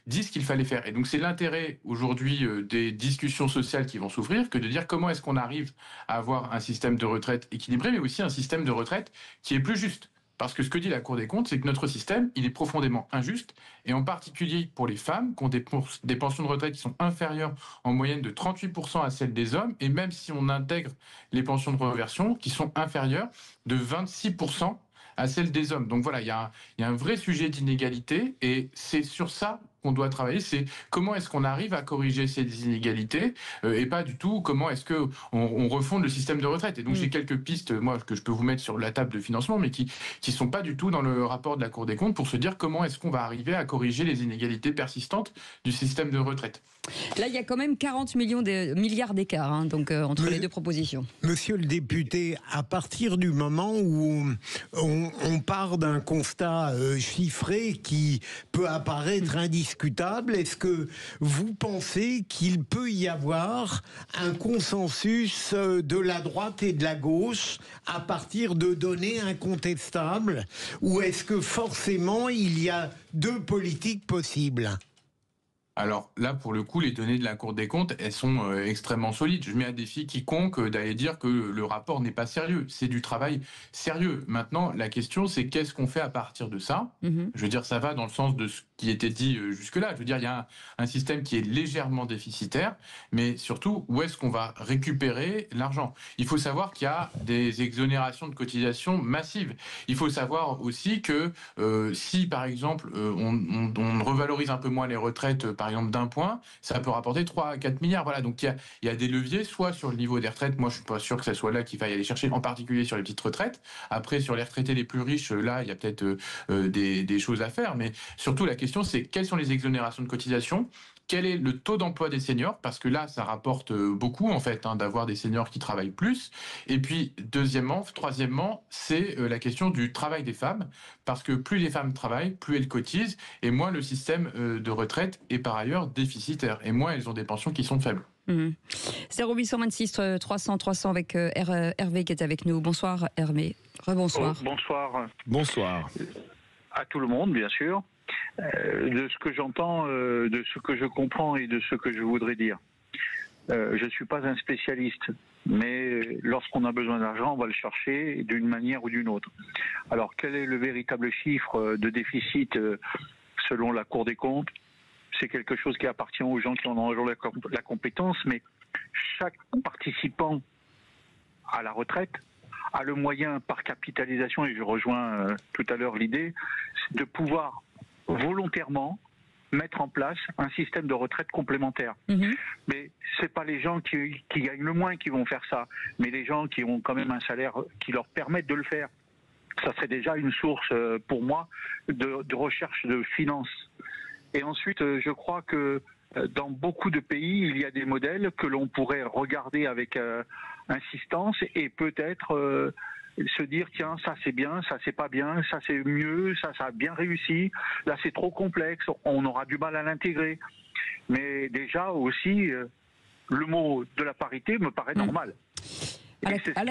dit ce qu'il fallait faire. Et donc c'est l'intérêt aujourd'hui des discussions sociales qui vont s'ouvrir que de dire comment est-ce qu'on arrive à avoir un système de retraite équilibré, mais aussi un système de retraite qui est plus juste. Parce que ce que dit la Cour des comptes, c'est que notre système, il est profondément injuste, et en particulier pour les femmes qui ont des pensions de retraite qui sont inférieures en moyenne de 38% à celles des hommes, et même si on intègre les pensions de reversion, qui sont inférieures de 26% à celles des hommes. Donc voilà, il y a un vrai sujet d'inégalité, et c'est sur ça qu'on doit travailler, c'est comment est-ce qu'on arrive à corriger ces inégalités et pas du tout comment est-ce que on refonde le système de retraite. Et donc j'ai quelques pistes moi que je peux vous mettre sur la table de financement, mais qui sont pas du tout dans le rapport de la Cour des comptes pour se dire comment est-ce qu'on va arriver à corriger les inégalités persistantes du système de retraite. Là, il y a quand même 40 milliards d'écart donc entre les deux propositions. Monsieur le député, à partir du moment où on part d'un constat chiffré qui peut apparaître indiscutable, est-ce que vous pensez qu'il peut y avoir un consensus de la droite et de la gauche à partir de données incontestables, ou est-ce que forcément il y a deux politiques possibles ? Alors là, pour le coup, les données de la Cour des comptes, elles sont extrêmement solides. Je mets à défi quiconque d'aller dire que le rapport n'est pas sérieux. C'est du travail sérieux. Maintenant, la question, c'est qu'est-ce qu'on fait à partir de ça ? Je veux dire, ça va dans le sens de ce qui était dit jusque-là. Je veux dire, il y a un système qui est légèrement déficitaire, mais surtout, où est-ce qu'on va récupérer l'argent ? Il faut savoir qu'il y a des exonérations de cotisations massives. Il faut savoir aussi que si, par exemple, on revalorise un peu moins les retraites, par par exemple d'1 point, ça peut rapporter 3 à 4 milliards. Voilà, donc il y a des leviers, soit sur le niveau des retraites, moi je suis pas sûr que ça soit là qu'il faille aller chercher, en particulier sur les petites retraites. Après, sur les retraités les plus riches, là, il y a peut-être des choses à faire, mais surtout la question c'est quelles sont les exonérations de cotisation, quel est le taux d'emploi des seniors, parce que là, ça rapporte beaucoup, en fait, d'avoir des seniors qui travaillent plus. Et puis, troisièmement, c'est la question du travail des femmes, parce que plus les femmes travaillent, plus elles cotisent, et moins le système de retraite est par ailleurs déficitaire, et moins elles ont des pensions qui sont faibles. 0826 300 300 avec Hervé qui est avec nous. Bonsoir Hervé. Rebonsoir. Bonsoir. Bonsoir. À tout le monde, bien sûr. De ce que j'entends, de ce que je comprends et de ce que je voudrais dire. Je ne suis pas un spécialiste, mais lorsqu'on a besoin d'argent, on va le chercher d'une manière ou d'une autre. Alors, quel est le véritable chiffre de déficit selon la Cour des comptes? C'est quelque chose qui appartient aux gens qui en ont la compétence, mais chaque participant à la retraite a le moyen par capitalisation, et je rejoins tout à l'heure l'idée, de pouvoir volontairement mettre en place un système de retraite complémentaire. Mais c'est pas les gens qui gagnent le moins qui vont faire ça, mais les gens qui ont quand même un salaire qui leur permettent de le faire. Ça serait déjà une source, pour moi, de recherche de finances. Et ensuite, je crois que dans beaucoup de pays, il y a des modèles que l'on pourrait regarder avec insistance et peut-être se dire tiens, ça c'est bien, ça c'est pas bien, ça c'est mieux, ça a bien réussi, là c'est trop complexe, on aura du mal à l'intégrer. Mais déjà aussi, le mot de la parité me paraît normal. À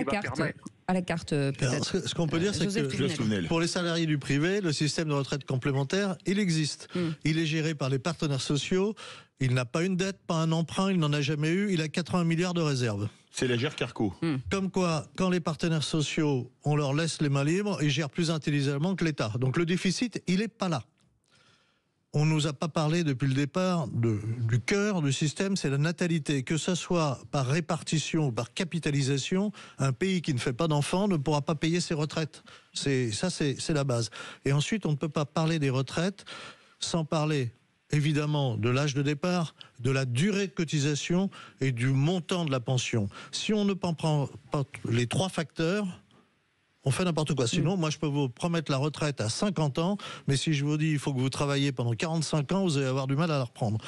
la carte, peut-être. Ce qu'on peut dire, c'est que pour les salariés du privé, le système de retraite complémentaire, il existe. Il est géré par les partenaires sociaux. Il n'a pas une dette, pas un emprunt, il n'en a jamais eu. Il a 80 milliards de réserves. C'est la GER-Carco. Comme quoi, quand les partenaires sociaux, on leur laisse les mains libres, ils gèrent plus intelligemment que l'État. Donc le déficit, il n'est pas là. On ne nous a pas parlé depuis le départ du cœur du système, c'est la natalité. Que ce soit par répartition ou par capitalisation, un pays qui ne fait pas d'enfants ne pourra pas payer ses retraites. C'est la base. Et ensuite, on ne peut pas parler des retraites sans parler évidemment de l'âge de départ, de la durée de cotisation et du montant de la pension. Si on ne prend pas les 3 facteurs, on fait n'importe quoi. Sinon, moi, je peux vous promettre la retraite à 50 ans, mais si je vous dis il faut que vous travaillez pendant 45 ans, vous allez avoir du mal à la reprendre.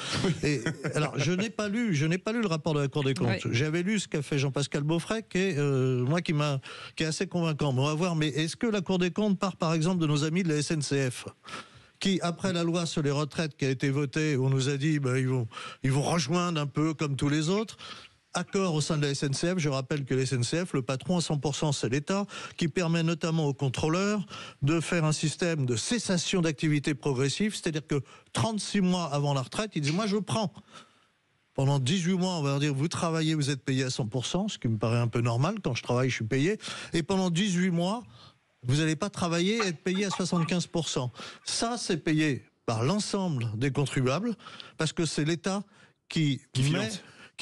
Et alors, je n'ai pas lu le rapport de la Cour des comptes. Oui. J'avais lu ce qu'a fait Jean-Pascal Beaufret, qui est assez convaincant. On va voir. Mais est-ce que la Cour des comptes part, par exemple, de nos amis de la SNCF, qui, après la loi sur les retraites qui a été votée, on nous a dit ils vont rejoindre un peu comme tous les autres. Accord au sein de la SNCF, je rappelle que la SNCF, le patron à 100%, c'est l'État, qui permet notamment aux contrôleurs de faire un système de cessation d'activité progressive, c'est-à-dire que 36 mois avant la retraite, ils disent moi je prends. Pendant 18 mois, on va leur dire vous travaillez, vous êtes payé à 100%, ce qui me paraît un peu normal, quand je travaille, je suis payé, et pendant 18 mois, vous n'allez pas travailler et être payé à 75%. Ça, c'est payé par l'ensemble des contribuables, parce que c'est l'État qui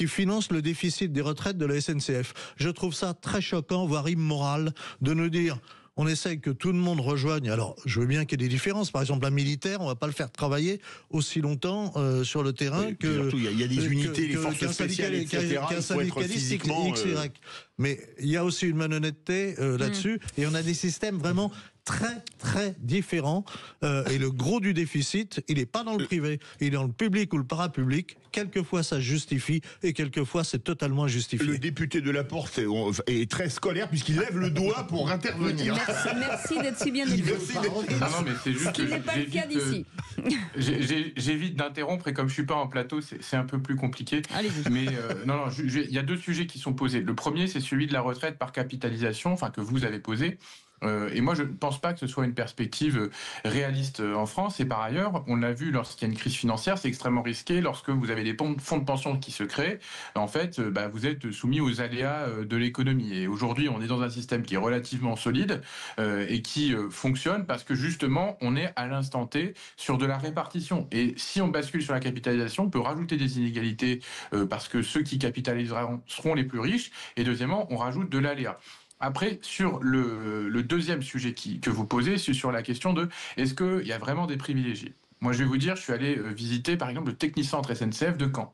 finance le déficit des retraites de la SNCF. Je trouve ça très choquant, voire immoral, de nous dire on essaye que tout le monde rejoigne. Alors, je veux bien qu'il y ait des différences. Par exemple, un militaire, on ne va pas le faire travailler aussi longtemps sur le terrain que... Surtout, il y a des unités, les forces spéciales, etc. Qu'un syndicaliste XY. Mais il y a aussi une malhonnêteté là-dessus. Et on a des systèmes vraiment très, très différents. Et le gros du déficit, il n'est pas dans le privé. Il est dans le public ou le parapublic. Quelquefois, ça justifie. Et quelquefois, c'est totalement injustifié. Le député de la Porte est très scolaire puisqu'il lève le doigt pour intervenir. Merci d'être si bien élevé. Non, mais c'est juste ce qui n'est pas le cas d'ici. J'évite d'interrompre et comme je suis pas en plateau, c'est un peu plus compliqué. Allez-y. Mais il y a 2 sujets qui sont posés. Le premier, c'est celui de la retraite par capitalisation, enfin que vous avez posé. Et moi, je ne pense pas que ce soit une perspective réaliste en France. Et par ailleurs, on l'a vu lorsqu'il y a une crise financière, c'est extrêmement risqué. Lorsque vous avez des fonds de pension qui se créent, en fait, vous êtes soumis aux aléas de l'économie. Et aujourd'hui, on est dans un système qui est relativement solide et qui fonctionne parce que justement, on est à l'instant T sur de la répartition. Et si on bascule sur la capitalisation, on peut rajouter des inégalités parce que ceux qui capitaliseront seront les plus riches. Et deuxièmement, on rajoute de l'aléa. Après, sur le deuxième sujet que vous posez, c'est sur la question de est-ce qu'il y a vraiment des privilégiés ? Moi, je vais vous dire, je suis allé visiter, par exemple, le Technicentre SNCF de Caen.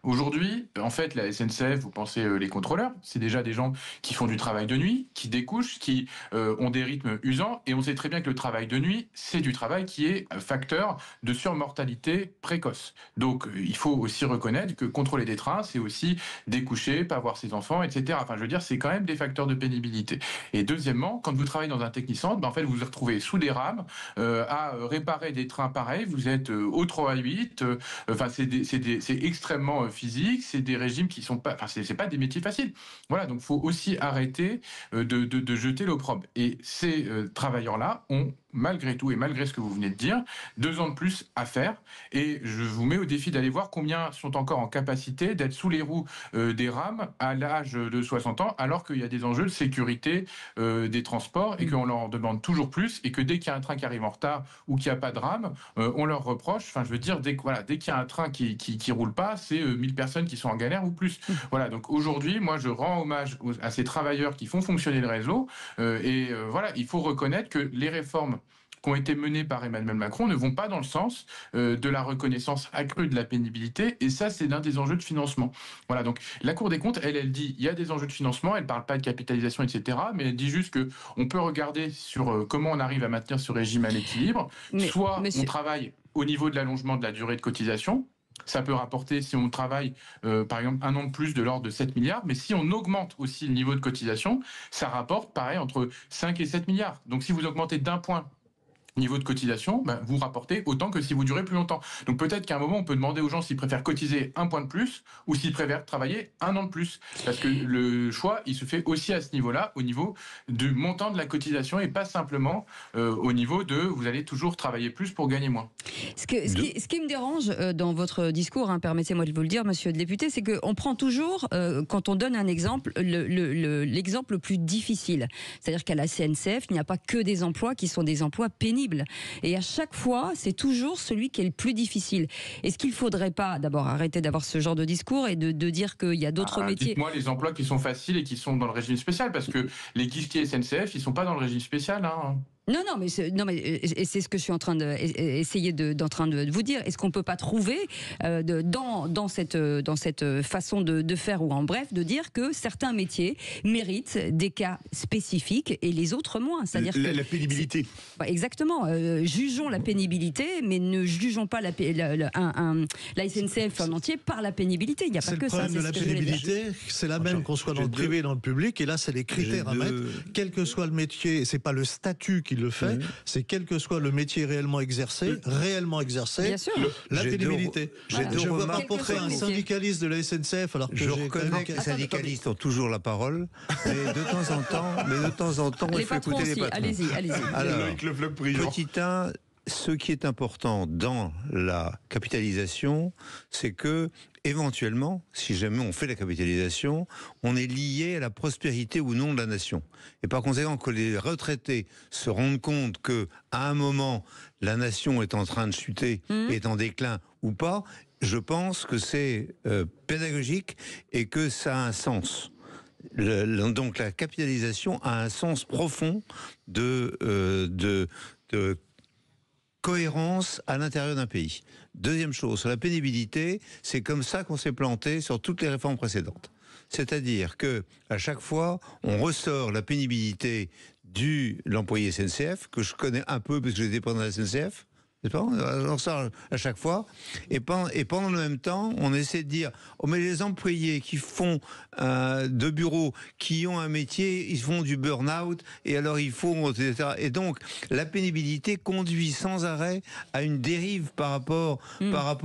Aujourd'hui, en fait, la SNCF, vous pensez les contrôleurs, c'est déjà des gens qui font du travail de nuit, qui découchent, qui ont des rythmes usants, et on sait très bien que le travail de nuit, c'est du travail qui est facteur de surmortalité précoce. Donc, il faut aussi reconnaître que contrôler des trains, c'est aussi découcher, pas voir ses enfants, etc. Enfin, je veux dire, c'est quand même des facteurs de pénibilité. Et deuxièmement, quand vous travaillez dans un technicentre, en fait, vous vous retrouvez sous des rames, à réparer des trains pareils, vous êtes au 3 à 8, enfin, c'est extrêmement physique, c'est des régimes qui sont pas, enfin c'est pas des métiers faciles. Voilà, donc faut aussi arrêter de jeter l'opprobre. Et ces travailleurs-là ont malgré tout et malgré ce que vous venez de dire, 2 ans de plus à faire. Et je vous mets au défi d'aller voir combien sont encore en capacité d'être sous les roues des rames à l'âge de 60 ans, alors qu'il y a des enjeux de sécurité des transports et qu'on leur demande toujours plus, et que dès qu'il y a un train qui arrive en retard ou qu'il n'y a pas de rame, on leur reproche. Enfin, je veux dire, dès qu'il y a un train qui roule pas, c'est 1000 personnes qui sont en galère ou plus. Voilà, donc aujourd'hui, moi, je rends hommage à ces travailleurs qui font fonctionner le réseau. Voilà, il faut reconnaître que les réformes qui ont été menées par Emmanuel Macron ne vont pas dans le sens de la reconnaissance accrue de la pénibilité, et ça, c'est l'un des enjeux de financement. Voilà, donc la Cour des comptes, elle dit, il y a des enjeux de financement, elle parle pas de capitalisation, etc., mais elle dit juste que on peut regarder sur comment on arrive à maintenir ce régime à l'équilibre, soit on travaille au niveau de l'allongement de la durée de cotisation. Ça peut rapporter, si on travaille, par exemple, 1 an de plus, de l'ordre de 7 milliards. Mais si on augmente aussi le niveau de cotisation, ça rapporte, pareil, entre 5 et 7 milliards. Donc si vous augmentez d'1 point niveau de cotisation, vous rapportez autant que si vous durez plus longtemps. Donc peut-être qu'à un moment, on peut demander aux gens s'ils préfèrent cotiser 1 point de plus ou s'ils préfèrent travailler 1 an de plus. Parce que le choix, il se fait aussi à ce niveau-là, au niveau du montant de la cotisation, et pas simplement au niveau de vous allez toujours travailler plus pour gagner moins. Ce qui me dérange dans votre discours, permettez-moi de vous le dire, monsieur le député, c'est qu'on prend toujours, quand on donne un exemple, l'exemple le plus difficile. C'est-à-dire qu'à la CNCF, il n'y a pas que des emplois qui sont des emplois pénibles. Et à chaque fois, c'est toujours celui qui est le plus difficile. Est-ce qu'il ne faudrait pas d'abord arrêter d'avoir ce genre de discours et de dire qu'il y a d'autres métiers? Dites-moi les emplois qui sont faciles et qui sont dans le régime spécial, parce que les guichetiers SNCF, ils ne sont pas dans le régime spécial. Non, mais c'est ce que je suis en train de vous dire. Est-ce qu'on peut pas trouver dans cette façon de faire, ou en bref, de dire que certains métiers méritent des cas spécifiques et les autres moins. C'est-à-dire la pénibilité. Exactement. Jugeons la pénibilité, mais ne jugeons pas la SNCF en entier par la pénibilité. Il n'y a pas que ça. Le problème de la pénibilité, c'est la même qu'on soit dans le privé et dans le public. Et là, c'est les critères à mettre. Quel que soit le métier, c'est pas le statut qui le fait, c'est quel que soit le métier réellement exercé, la pénibilité. Je ne veux pas porter un syndicaliste de la SNCF, alors que je reconnais que les syndicalistes ont toujours la parole, mais de temps en temps, il faut écouter les patrons. Allez-y. Alors, petit 1, ce qui est important dans la capitalisation, c'est que éventuellement, si jamais on fait la capitalisation, on est lié à la prospérité ou non de la nation. Et par conséquent, que les retraités se rendent compte que à un moment, la nation est en train de chuter, est en déclin ou pas, je pense que c'est pédagogique et que ça a un sens. Donc la capitalisation a un sens profond de cohérence à l'intérieur d'un pays. Deuxième chose, sur la pénibilité, c'est comme ça qu'on s'est planté sur toutes les réformes précédentes. C'est-à-dire que à chaque fois, on ressort la pénibilité de l'employé SNCF, que je connais un peu parce que j'étais pendant la SNCF, on ressort à chaque fois, et pendant le même temps, on essaie de dire mais les employés qui font de bureaux, qui ont un métier, ils font du burn-out, et alors il faut, etc. Et donc, la pénibilité conduit sans arrêt à une dérive par rapport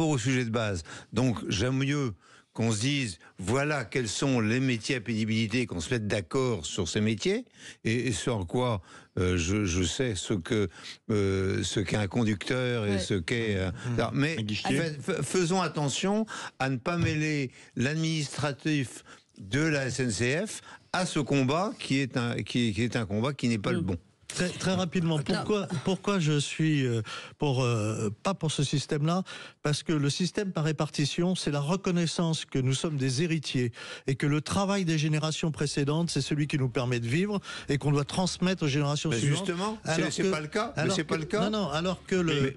au sujet de base. Donc, j'aime mieux qu'on se dise, voilà quels sont les métiers à pénibilité, qu'on se mette d'accord sur ces métiers, et sur quoi je sais ce qu'est un conducteur et ce qu'est... mais faisons attention à ne pas mêler l'administratif de la SNCF à ce combat qui est un combat qui n'est pas le bon. Très rapidement, pourquoi je suis pas pour ce système-là? Parce que le système par répartition, c'est la reconnaissance que nous sommes des héritiers et que le travail des générations précédentes, c'est celui qui nous permet de vivre et qu'on doit transmettre aux générations suivantes. Justement, c'est pas le cas. C'est pas le cas. Non, alors que les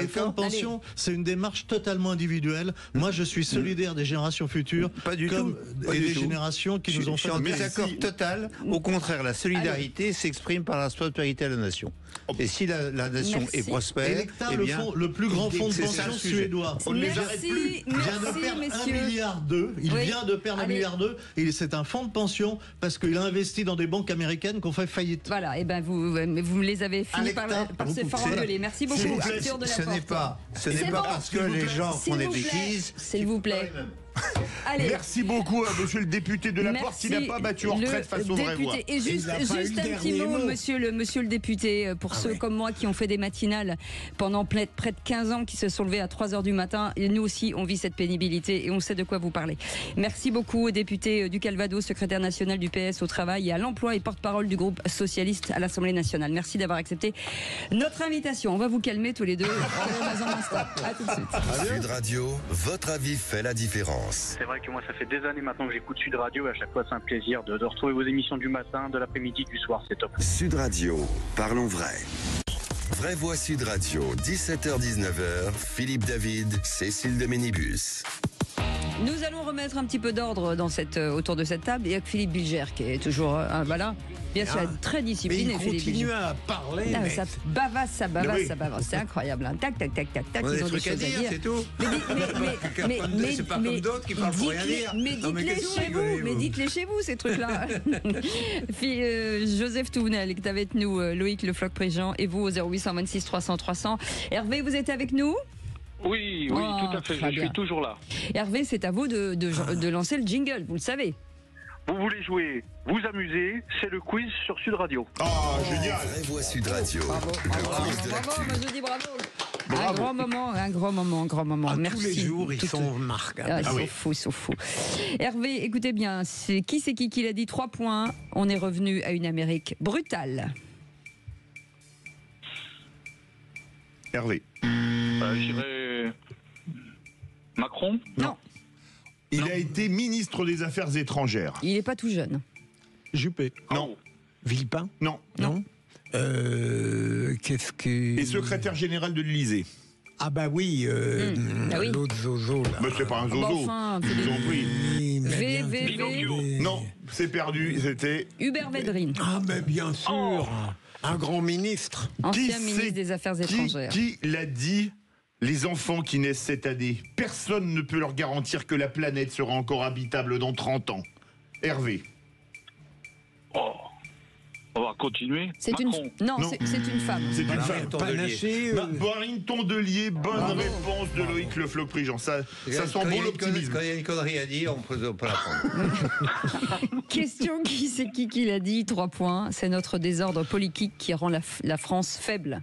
fonds de pension, c'est une démarche totalement individuelle. Moi, je suis solidaire des générations futures, pas du tout, et des générations qui nous ont fait. Je suis en désaccord total. Au contraire, la solidarité s'exprime par la prospérité à la nation. Et si la nation est prospère, eh bien, le plus grand fonds de pension suédois, on ne les arrête plus. Il vient de perdre 1,2 milliard. Il vient de perdre 1,2 milliard. Et c'est un fonds de pension parce qu'il a investi dans des banques américaines qui ont fait faillite. Voilà, et ben vous les avez fini par se faire engueuler. Merci beaucoup. Ce n'est pas parce que les gens font des bêtises. S'il vous plaît. Allez. Merci beaucoup à monsieur le député de la Porte qui n'a pas battu en retraite face aux vraies voix. Et juste un petit mot, monsieur le député, pour ceux comme moi qui ont fait des matinales pendant près de 15 ans, qui se sont levés à 3h du matin. Et nous aussi, on vit cette pénibilité et on sait de quoi vous parlez. Merci beaucoup au député du Calvados, secrétaire national du PS au travail et à l'emploi et porte-parole du groupe socialiste à l'Assemblée nationale. Merci d'avoir accepté notre invitation. On va vous calmer tous les deux. À tout de suite. Sud Radio, votre avis fait la différence. C'est vrai que moi, ça fait des années maintenant que j'écoute Sud Radio et à chaque fois, c'est un plaisir de retrouver vos émissions du matin, de l'après-midi, du soir. C'est top. Sud Radio, parlons vrai. Vraie Voix Sud Radio, 17h-19h, Philippe David, Cécile de Ménibus. Nous allons remettre un petit peu d'ordre autour de cette table. Et avec Philippe Bilger qui est toujours voilà. Bien sûr, très discipliné. Mais il continue à parler. Non, mais ça bavasse. C'est incroyable. Hein. Tac. Ils ont des choses à dire. C'est tout. Mais c'est pas comme d'autres qui parlent pour rien dire. Mais dites-les chez vous, ces trucs-là. Joseph Touvenel qui est avec nous, Loïc Le Floch-Préjean et vous au 0826 300 300. Hervé, vous êtes avec nous? Oui, tout à fait. Je suis toujours là. Hervé, c'est à vous de lancer le jingle, vous le savez. Vous voulez jouer, vous amuser, c'est le quiz sur Sud Radio. Ah, génial. Vraie Voix Sud Radio. Bravo, je dis bravo. Un grand moment. Merci. Tous les jours, ils sont remarquables. Ils sont fous. Hervé, écoutez bien, c'est qui l'a dit 3 points. On est revenu à une Amérique brutale. Hervé. Je dirais Macron. Non. Il a été ministre des Affaires étrangères. Il n'est pas tout jeune. Juppé. Non. Villepin. Non. Qu'est-ce que... Et secrétaire général de l'Élysée. Ah bah oui, l'autre zozo là. Mais c'est pas un zozo. Enfin, ils ont pris. VVV. Non, c'est perdu. C'était Hubert Védrine. Ah mais bien sûr. Un grand ministre. Ancien ministre des Affaires étrangères. Qui l'a dit? Les enfants qui naissent cette année, personne ne peut leur garantir que la planète sera encore habitable dans 30 ans. Hervé. On va continuer. C'est une femme. C'est une femme. Panaché. Marine Tondelier, bonne réponse de Loïc Le Floch-Préjean. Ça sent bon l'optimisme. Quand il y a une connerie à dire, on ne peut pas la prendre. Question qui l'a dit 3 points. C'est notre désordre politique qui rend la France faible.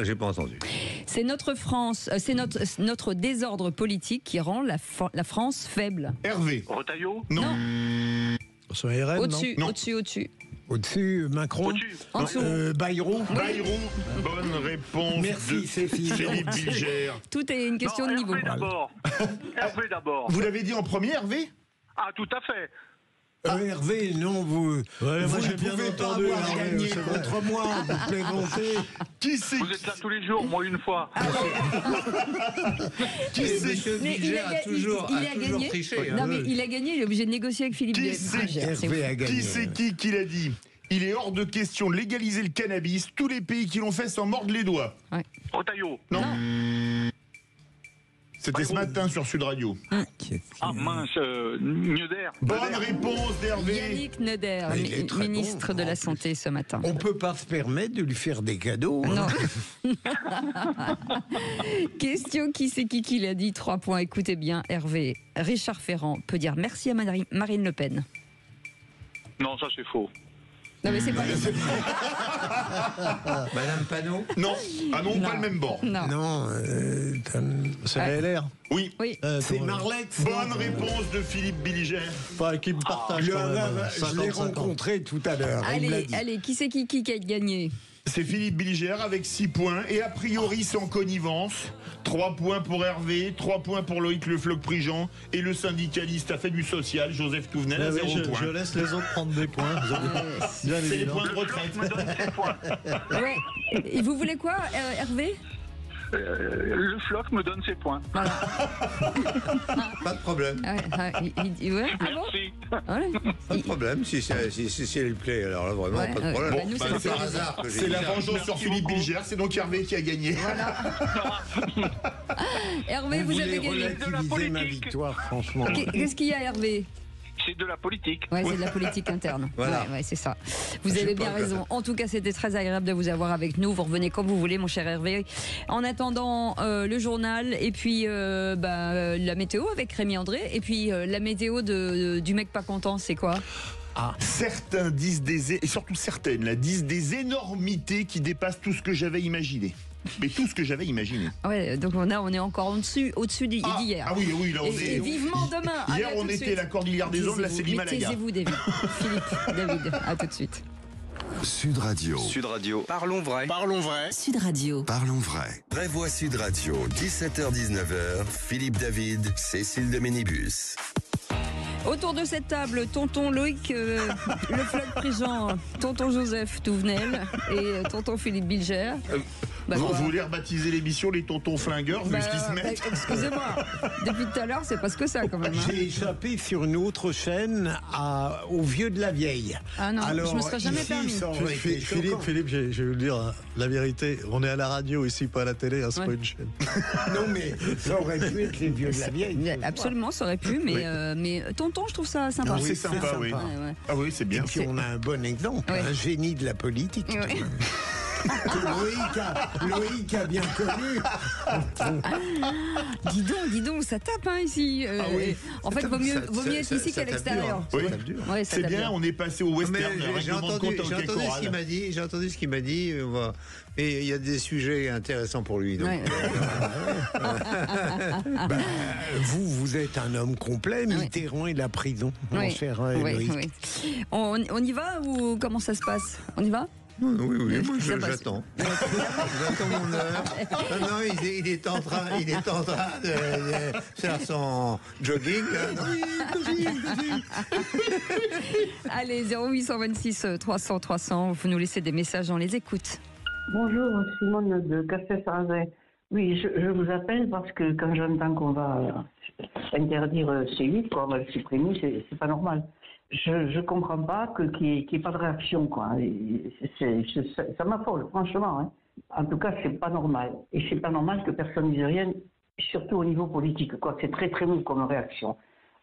J'ai pas entendu. C'est notre désordre politique qui rend la France faible. Hervé. Retailleau. Non. Sur RN, Au-dessus. Au-dessus, Macron. En dessous. Bayrou. Bonne réponse. Merci, de Cécile. Philippe Bilger. Tout est une question de niveau. Hervé d'abord. Vous l'avez dit en premier, Hervé? Ah, tout à fait. Hervé, non, vous moi ne j'ai bien pouvez pas entendu. avoir gagné contre moi, vous plaisantez. Vous êtes là tous les jours, moi une fois. Monsieur Bilger a toujours triché. Non, mais il a gagné, il est obligé de négocier avec Philippe Bilger. Hervé a gagné. Qui c'est qui l'a dit? Il est hors de question de légaliser le cannabis. Tous les pays qui l'ont fait s'en mordent les doigts. Retailleau. Non. C'était ce matin sur Sud Radio. Ah mince, Neuder. Bonne réponse d'Hervé. Yannick Neuder, ministre de la Santé ce matin. On peut pas se permettre de lui faire des cadeaux. Non. Question qui l'a dit 3 points. Écoutez bien, Hervé. Richard Ferrand peut dire merci à Marine Le Pen. Non, ça c'est faux. Non mais c'est pas. Madame Panot? Non. Ah non, pas le même bord. Non, c'est la LR. Oui. C'est Marlex. Bonne réponse de Philippe Bilger. Enfin, qui me partage quand même. Je l'ai rencontré tout à l'heure. Allez, qui c'est qui a gagné? C'est Philippe Bilger avec 6 points. Et a priori, sans connivence. 3 points pour Hervé, 3 points pour Loïc Le Floch-Prigent. Et le syndicaliste a fait du social, Joseph Touvenel, à 0 points. Je laisse les autres prendre des points. C'est les points de retraite. Ouais. Et vous voulez quoi, Hervé? Le Floch me donne ses points. Voilà. Pas de problème. Ouais. Merci. Pas de problème, si elle lui plaît, alors là vraiment pas de problème. Bah, nous, c'est par hasard que j'ai C'est dit la ça. vengeance sur Philippe Bilger, c'est donc Hervé qui a gagné. Voilà. Hervé, vous avez gagné. De la politique. Ma victoire, franchement. Qu'est-ce qu'il y a, Hervé? C'est de la politique. Ouais, c'est de la politique interne. Voilà. Ouais, c'est ça. Vous avez bien raison. En tout cas, c'était très agréable de vous avoir avec nous. Vous revenez quand vous voulez, mon cher Hervé. En attendant, le journal et puis la météo avec Rémi André. Et puis la météo du mec pas content, c'est quoi? Certains disent et surtout certaines, disent des énormités qui dépassent tout ce que j'avais imaginé. Mais tout ce que j'avais imaginé. Ouais, donc on est encore au-dessus d'hier. Ah oui, là on est. Et vivement demain. Hier on était la Cordillère des Andes, là c'est l'Himalaya. Taisez-vous, David. Philippe, David, à tout de suite. Sud Radio. Sud Radio. Parlons vrai. Parlons vrai. Sud Radio. Parlons vrai. Vraie Voix Sud Radio, 17h-19h, Philippe David, Cécile de Ménibus. Autour de cette table, tonton Loïc Le Floch-Prigent, tonton Joseph Touvenel et tonton Philippe Bilger. Vous voulez rebaptiser l'émission les tontons flingueurs, vu ce qu'ils se mettent? Excusez-moi, depuis tout à l'heure, c'est pas ce que ça quand même. J'ai échappé sur une autre chaîne au vieux de la vieille. Ah non, alors, je me serais jamais permis. Philippe, je vais vous dire la vérité. On est à la radio ici, pas à la télé, c'est pas une chaîne. Non, mais ça aurait pu être les vieux de la vieille. Absolument, ça aurait pu, mais tonton, je trouve ça sympa. C'est sympa, oui. Ouais. Ah oui, c'est bien. Et puis on a un bon exemple, un génie de la politique. Ouais. Que Loïc a bien connu. Dis donc, ça tape ici. En fait, vaut mieux être ici qu'à l'extérieur. Oui. C'est bien, on est passé au western. J'ai entendu ce qu'il m'a dit. Et il y a des sujets intéressants pour lui. Donc. Vous êtes un homme complet, Mitterrand et la prison, mon cher Loïc. On y va ou comment ça se passe? On y va? Oui, moi j'attends. J'attends mon heure. Non, il est en train de faire son jogging. Allez, 0826 300 300, vous nous laissez des messages, on les écoute. Bonjour, Simone de Castel-Sarrazin. Oui, je vous appelle parce que quand j'entends qu'on va interdire C8, qu'on va le supprimer, c'est pas normal. Je comprends pas qu'il n'y ait pas de réaction, quoi. Ça m'affole, franchement. Hein. En tout cas, c'est pas normal. Et c'est pas normal que personne ne dise rien, surtout au niveau politique, quoi. C'est très très mou comme réaction.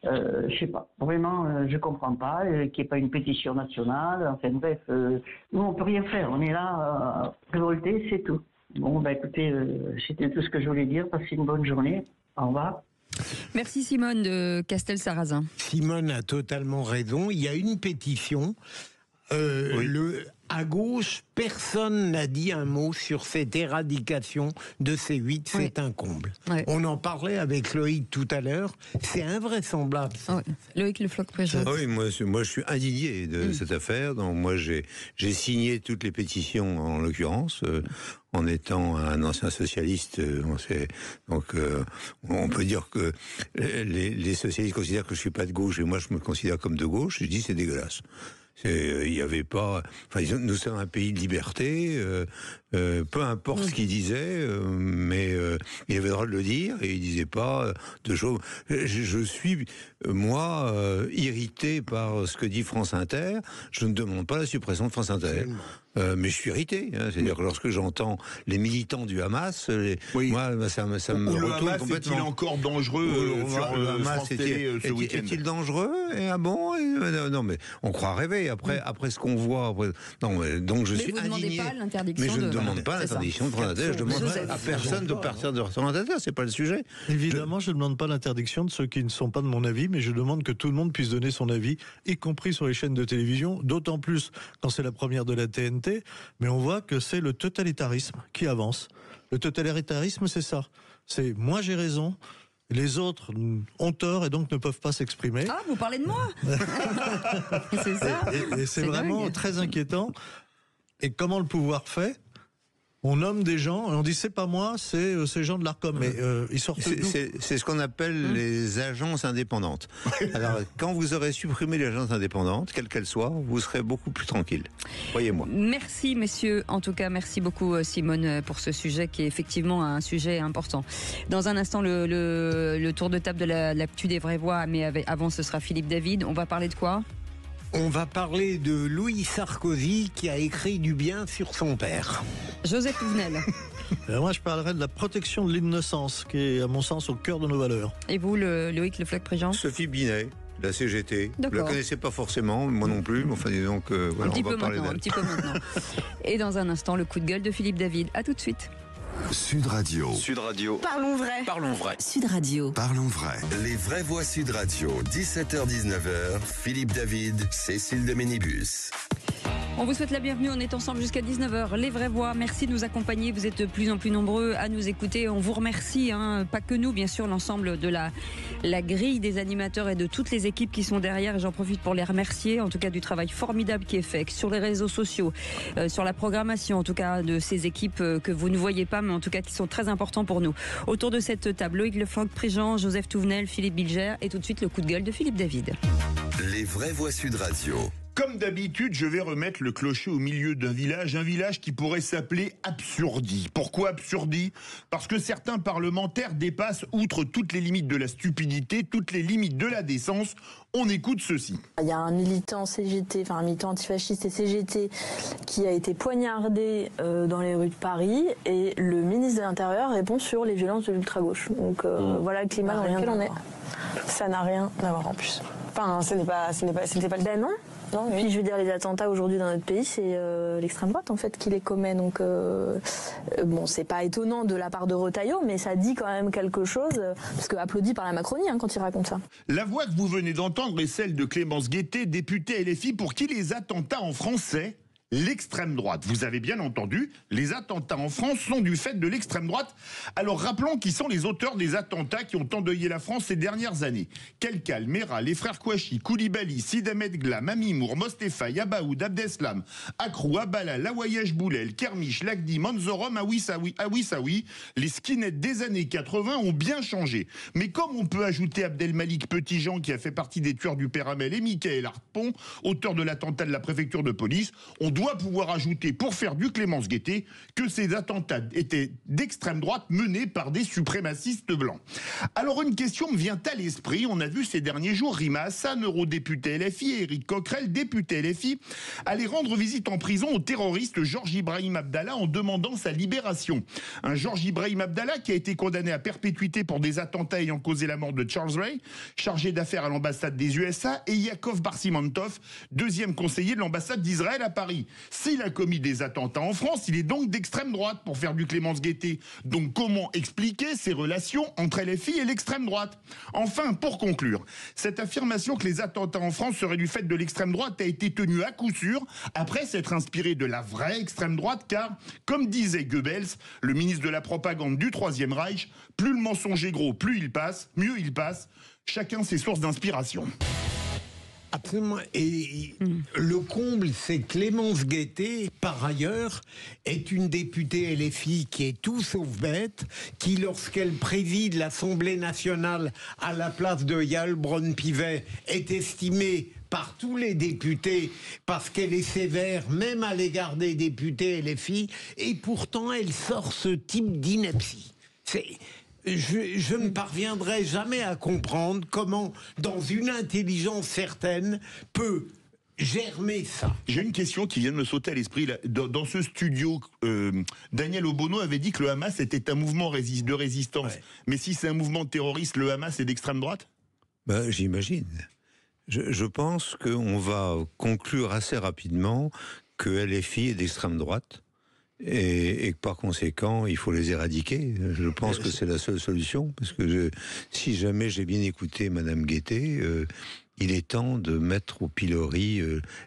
Je sais pas. Vraiment, je comprends pas qu'il n'y ait pas une pétition nationale. Enfin bref, nous on peut rien faire. On est là révoltés, c'est tout. Bon, écoutez, c'était tout ce que je voulais dire. Passez une bonne journée. Au revoir. Merci Simone de Castel-Sarrazin. Simone a totalement raison. Il y a une pétition. À gauche, personne n'a dit un mot sur cette éradication de C8. C'est un comble. Ouais. On en parlait avec Loïc tout à l'heure. C'est invraisemblable. Loïc Le Floch-Prigent. Oui, moi je suis indigné de cette affaire. Donc moi j'ai signé toutes les pétitions en l'occurrence. En étant un ancien socialiste, donc on peut dire que les socialistes considèrent que je suis pas de gauche et moi je me considère comme de gauche. Je dis c'est dégueulasse. Il y avait pas. Enfin, nous sommes un pays de liberté. Peu importe ce qu'il disait, mais il avait le droit de le dire et il disait pas de choses. Je suis moi irrité par ce que dit France Inter. Je ne demande pas la suppression de France Inter. Mais je suis irrité, hein. C'est-à-dire que lorsque j'entends les militants du Hamas, moi ça me retourne Hamas, complètement. Est-il encore dangereux sur France Télé ce week-end? Est-il dangereux? Non, mais on croit rêver après ce qu'on voit. Non, mais donc je suis indigné. Pas l'interdiction mais je ne demande pas l'interdiction de prendre la tête. Je demande à personne de partir de prendre la tête. C'est pas le sujet. Évidemment, je ne demande pas l'interdiction de ceux qui ne sont pas de mon avis, mais je demande que tout le monde puisse donner son avis, y compris sur les chaînes de télévision, d'autant plus quand c'est la première de la TNT. Mais on voit que c'est le totalitarisme qui avance. Le totalitarisme, c'est ça. C'est moi j'ai raison. Les autres ont tort et donc ne peuvent pas s'exprimer. Ah, vous parlez de moi. C'est ça. Et c'est vraiment très inquiétant. Et comment le pouvoir fait ? On nomme des gens et on dit c'est pas moi, c'est ces gens de l'Arcom. Mais ils sortent d'où ? C'est ce qu'on appelle les agences indépendantes. Alors, quand vous aurez supprimé les agences indépendantes, quelles qu'elles soient, vous serez beaucoup plus tranquille. Croyez-moi. Merci, messieurs. En tout cas, merci beaucoup, Simone, pour ce sujet qui est effectivement un sujet important. Dans un instant, le tour de table de l'actu des vraies voix, mais avant, ce sera Philippe David. On va parler de quoi ? On va parler de Louis Sarkozy qui a écrit du bien sur son père. Joseph Touvenel. Moi, je parlerai de la protection de l'innocence, qui est, à mon sens, au cœur de nos valeurs. Et vous, Loïc Le Floch-Prigent ? Sophie Binet, la CGT. Vous D'accord. la connaissez pas forcément, moi non plus. Mais enfin, disons que voilà, on va parler d'elle. Un petit peu maintenant. Et dans un instant, le coup de gueule de Philippe David. À tout de suite. Sud Radio. Sud Radio. Parlons vrai. Parlons vrai. Sud Radio. Parlons vrai. Les vraies voix Sud Radio, 17h-19h, Philippe David, Cécile de Ménibus. On vous souhaite la bienvenue, on est ensemble jusqu'à 19h. Les vraies voix, merci de nous accompagner, vous êtes de plus en plus nombreux à nous écouter. On vous remercie, pas que nous, bien sûr, l'ensemble de la grille des animateurs et de toutes les équipes qui sont derrière. Et j'en profite pour les remercier, en tout cas du travail formidable qui est fait sur les réseaux sociaux, sur la programmation, en tout cas de ces équipes que vous ne voyez pas, mais en tout cas qui sont très importants pour nous. Autour de cette table, Loïc Le Floch-Prigent, Joseph Touvenel, Philippe Bilger et tout de suite le coup de gueule de Philippe David. Les vraies voix Sud Radio. Comme d'habitude, je vais remettre le clocher au milieu d'un village, un village qui pourrait s'appeler Absurdie. Pourquoi Absurdie ? Parce que certains parlementaires dépassent, outre toutes les limites de la stupidité, toutes les limites de la décence. On écoute ceci. Il y a un militant CGT, enfin un militant antifasciste et CGT qui a été poignardé dans les rues de Paris et le ministre de l'Intérieur répond sur les violences de l'ultra-gauche. Donc voilà le climat dans lequel on est. Ça n'a rien à voir en plus. Enfin, c'était pas le cas, non. Non, oui. Puis je veux dire, les attentats aujourd'hui dans notre pays, c'est l'extrême droite en fait qui les commet. Donc bon, c'est pas étonnant de la part de Retailleau, mais ça dit quand même quelque chose, parce que applaudi par la Macronie quand il raconte ça. La voix que vous venez d'entendre est celle de Clémence Guettet, députée LFI, pour qui les attentats en français. L'extrême droite. Vous avez bien entendu, les attentats en France sont du fait de l'extrême droite. Alors rappelons qui sont les auteurs des attentats qui ont endeuillé la France ces dernières années. Kelkal, Mera, les frères Kouachi, Koulibaly, Sid Ahmed Glam, Amimour, Mostefa, Yabaoud, Abdeslam, Akrou, Abala, Lawayesh Boulel, Kermiche, Lagdi, Manzorom, Awissaoui, les skinheads des années 80 ont bien changé. Mais comme on peut ajouter Abdelmalik Petitjean qui a fait partie des tueurs du Père Hamel et Mickaël Harpon, auteur de l'attentat de la préfecture de police, on doit pouvoir ajouter, pour faire du Clémence Guettet, que ces attentats étaient d'extrême droite menés par des suprémacistes blancs. Alors une question me vient à l'esprit. On a vu ces derniers jours Rima Hassan, eurodéputé LFI, et Éric Coquerel, député LFI, aller rendre visite en prison au terroriste Georges Ibrahim Abdallah en demandant sa libération. Un Georges Ibrahim Abdallah qui a été condamné à perpétuité pour des attentats ayant causé la mort de Charles Ray, chargé d'affaires à l'ambassade des USA, et Yakov Barsimantov, deuxième conseiller de l'ambassade d'Israël à Paris. S'il a commis des attentats en France, il est donc d'extrême droite, pour faire du Clémence Guettet. Donc comment expliquer ces relations entre LFI et l'extrême droite ? Enfin, pour conclure, cette affirmation que les attentats en France seraient du fait de l'extrême droite a été tenue à coup sûr après s'être inspirée de la vraie extrême droite, car, comme disait Goebbels, le ministre de la propagande du Troisième Reich, plus le mensonge est gros, plus il passe, mieux il passe. Chacun ses sources d'inspiration. Absolument. Et le comble, c'est Clémence Guettet, par ailleurs, est une députée LFI qui est tout sauf bête, qui, lorsqu'elle préside l'Assemblée nationale à la place de Yael Braun-Pivet, est estimée par tous les députés parce qu'elle est sévère, même à l'égard des députés LFI, et pourtant elle sort ce type d'ineptie. Je ne parviendrai jamais à comprendre comment, dans une intelligence certaine, peut germer ça. J'ai une question qui vient de me sauter à l'esprit. Dans ce studio, Daniel Obono avait dit que le Hamas était un mouvement de résistance. Ouais. Mais si c'est un mouvement terroriste, le Hamas est d'extrême droite ? J'imagine. Je pense qu'on va conclure assez rapidement que LFI est d'extrême droite. et que par conséquent, il faut les éradiquer. Je pense que c'est la seule solution, parce que si jamais j'ai bien écouté Madame Guettet, il est temps de mettre au pilori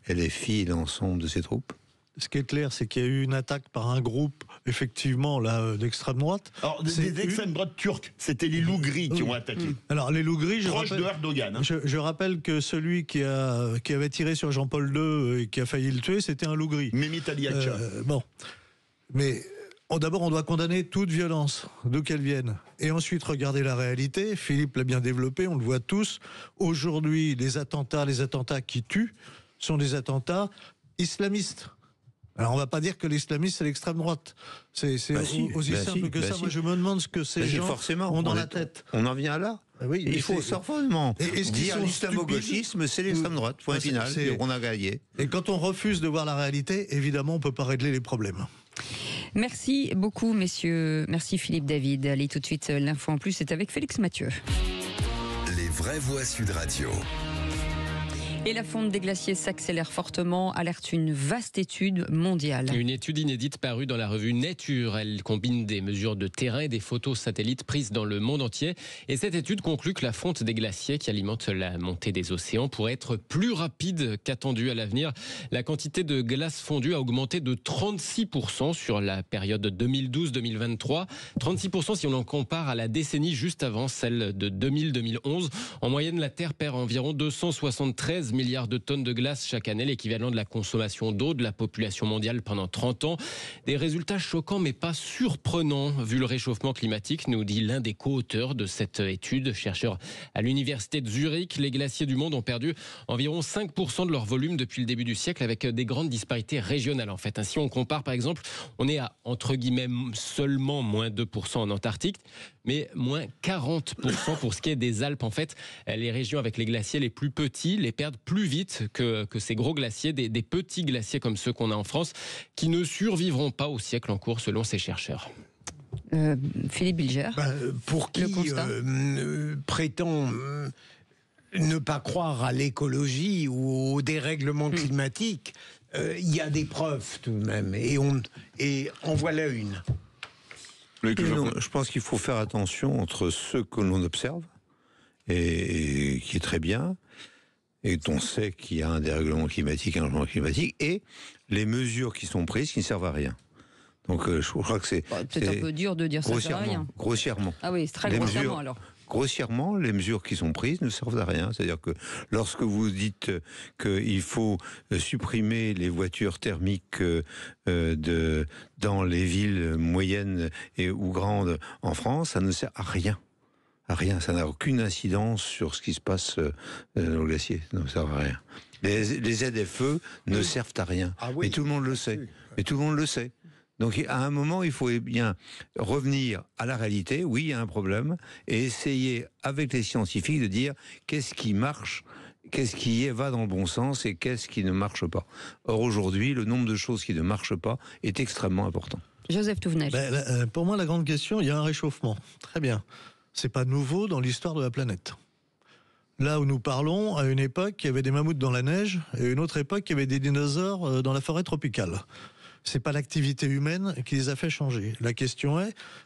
LFI et l'ensemble de ses troupes. Ce qui est clair, c'est qu'il y a eu une attaque par un groupe, effectivement, là, d'extrême droite. Alors, des extrêmes droites turques, c'était les loups gris qui ont attaqué. Alors, les loups gris, proche de Erdogan. Hein. Je rappelle que celui qui avait tiré sur Jean-Paul II et qui a failli le tuer, c'était un loup gris. Mehmet Aliacha. Bon. Mais d'abord, on doit condamner toute violence, d'où qu'elle vienne. Et ensuite, regarder la réalité. Philippe l'a bien développé, on le voit tous. Aujourd'hui, les attentats qui tuent sont des attentats islamistes. Alors, on ne va pas dire que l'islamisme, c'est l'extrême droite. C'est aussi simple que ça. Moi, je me demande ce que ces gens ont dans la tête. On en vient là. Oui, il faut certainement dire l'islamo-gauchisme, c'est l'extrême droite. Point final. On a gagné. Et quand on refuse de voir la réalité, évidemment, on ne peut pas régler les problèmes. Merci beaucoup, messieurs. Merci Philippe David. Allez, tout de suite, l'info en plus, c'est avec Félix Mathieu. Les vraies voix Sud Radio. Et la fonte des glaciers s'accélère fortement, alerte une vaste étude mondiale. Une étude inédite parue dans la revue Nature. Elle combine des mesures de terrain et des photos satellites prises dans le monde entier. Et cette étude conclut que la fonte des glaciers qui alimente la montée des océans pourrait être plus rapide qu'attendue à l'avenir. La quantité de glace fondue a augmenté de 36% sur la période 2012-2023. 36% si on en compare à la décennie juste avant, celle de 2000-2011. En moyenne, la Terre perd environ 273 milliards de tonnes de glace chaque année, l'équivalent de la consommation d'eau de la population mondiale pendant 30 ans. Des résultats choquants mais pas surprenants vu le réchauffement climatique, nous dit l'un des co-auteurs de cette étude, chercheur à l'université de Zurich. Les glaciers du monde ont perdu environ 5% de leur volume depuis le début du siècle, avec des grandes disparités régionales en fait. Si on compare par exemple, on est à entre guillemets seulement moins 2% en Antarctique, mais moins 40% pour ce qui est des Alpes. En fait, les régions avec les glaciers les plus petits les perdent plus vite que ces gros glaciers, des petits glaciers comme ceux qu'on a en France, qui ne survivront pas au siècle en cours, selon ces chercheurs. Philippe Bilger. Pour qui prétend ne pas croire à l'écologie ou au dérèglement climatique, il y a des preuves tout de même, et en voilà une. Je pense qu'il faut faire attention entre ce que l'on observe, et qui est très bien, et dont on sait qu'il y a un dérèglement climatique, un changement climatique, et les mesures qui sont prises qui ne servent à rien. Donc je crois que c'est... peut-être un peu dur de dire ça, ça sert à rien. Grossièrement. Ah oui, c'est très grossièrement alors. Grossièrement, les mesures qui sont prises ne servent à rien. C'est-à-dire que lorsque vous dites qu'il faut supprimer les voitures thermiques dans les villes moyennes ou grandes en France, ça ne sert à rien. Ça n'a aucune incidence sur ce qui se passe dans le glacier. Ça ne sert à rien. Les ZFE ne servent à rien. Mais tout le monde le sait. Donc à un moment, il faut bien revenir à la réalité. Oui, il y a un problème, et essayer avec les scientifiques de dire qu'est-ce qui marche, qu'est-ce qui va dans le bon sens et qu'est-ce qui ne marche pas. Or aujourd'hui, le nombre de choses qui ne marchent pas est extrêmement important. Joseph Touvenel. Pour moi, la grande question, il y a un réchauffement. Très bien. C'est pas nouveau dans l'histoire de la planète. Là où nous parlons, à une époque, il y avait des mammouths dans la neige, et à une autre époque, il y avait des dinosaures dans la forêt tropicale. C'est pas l'activité humaine qui les a fait changer. La question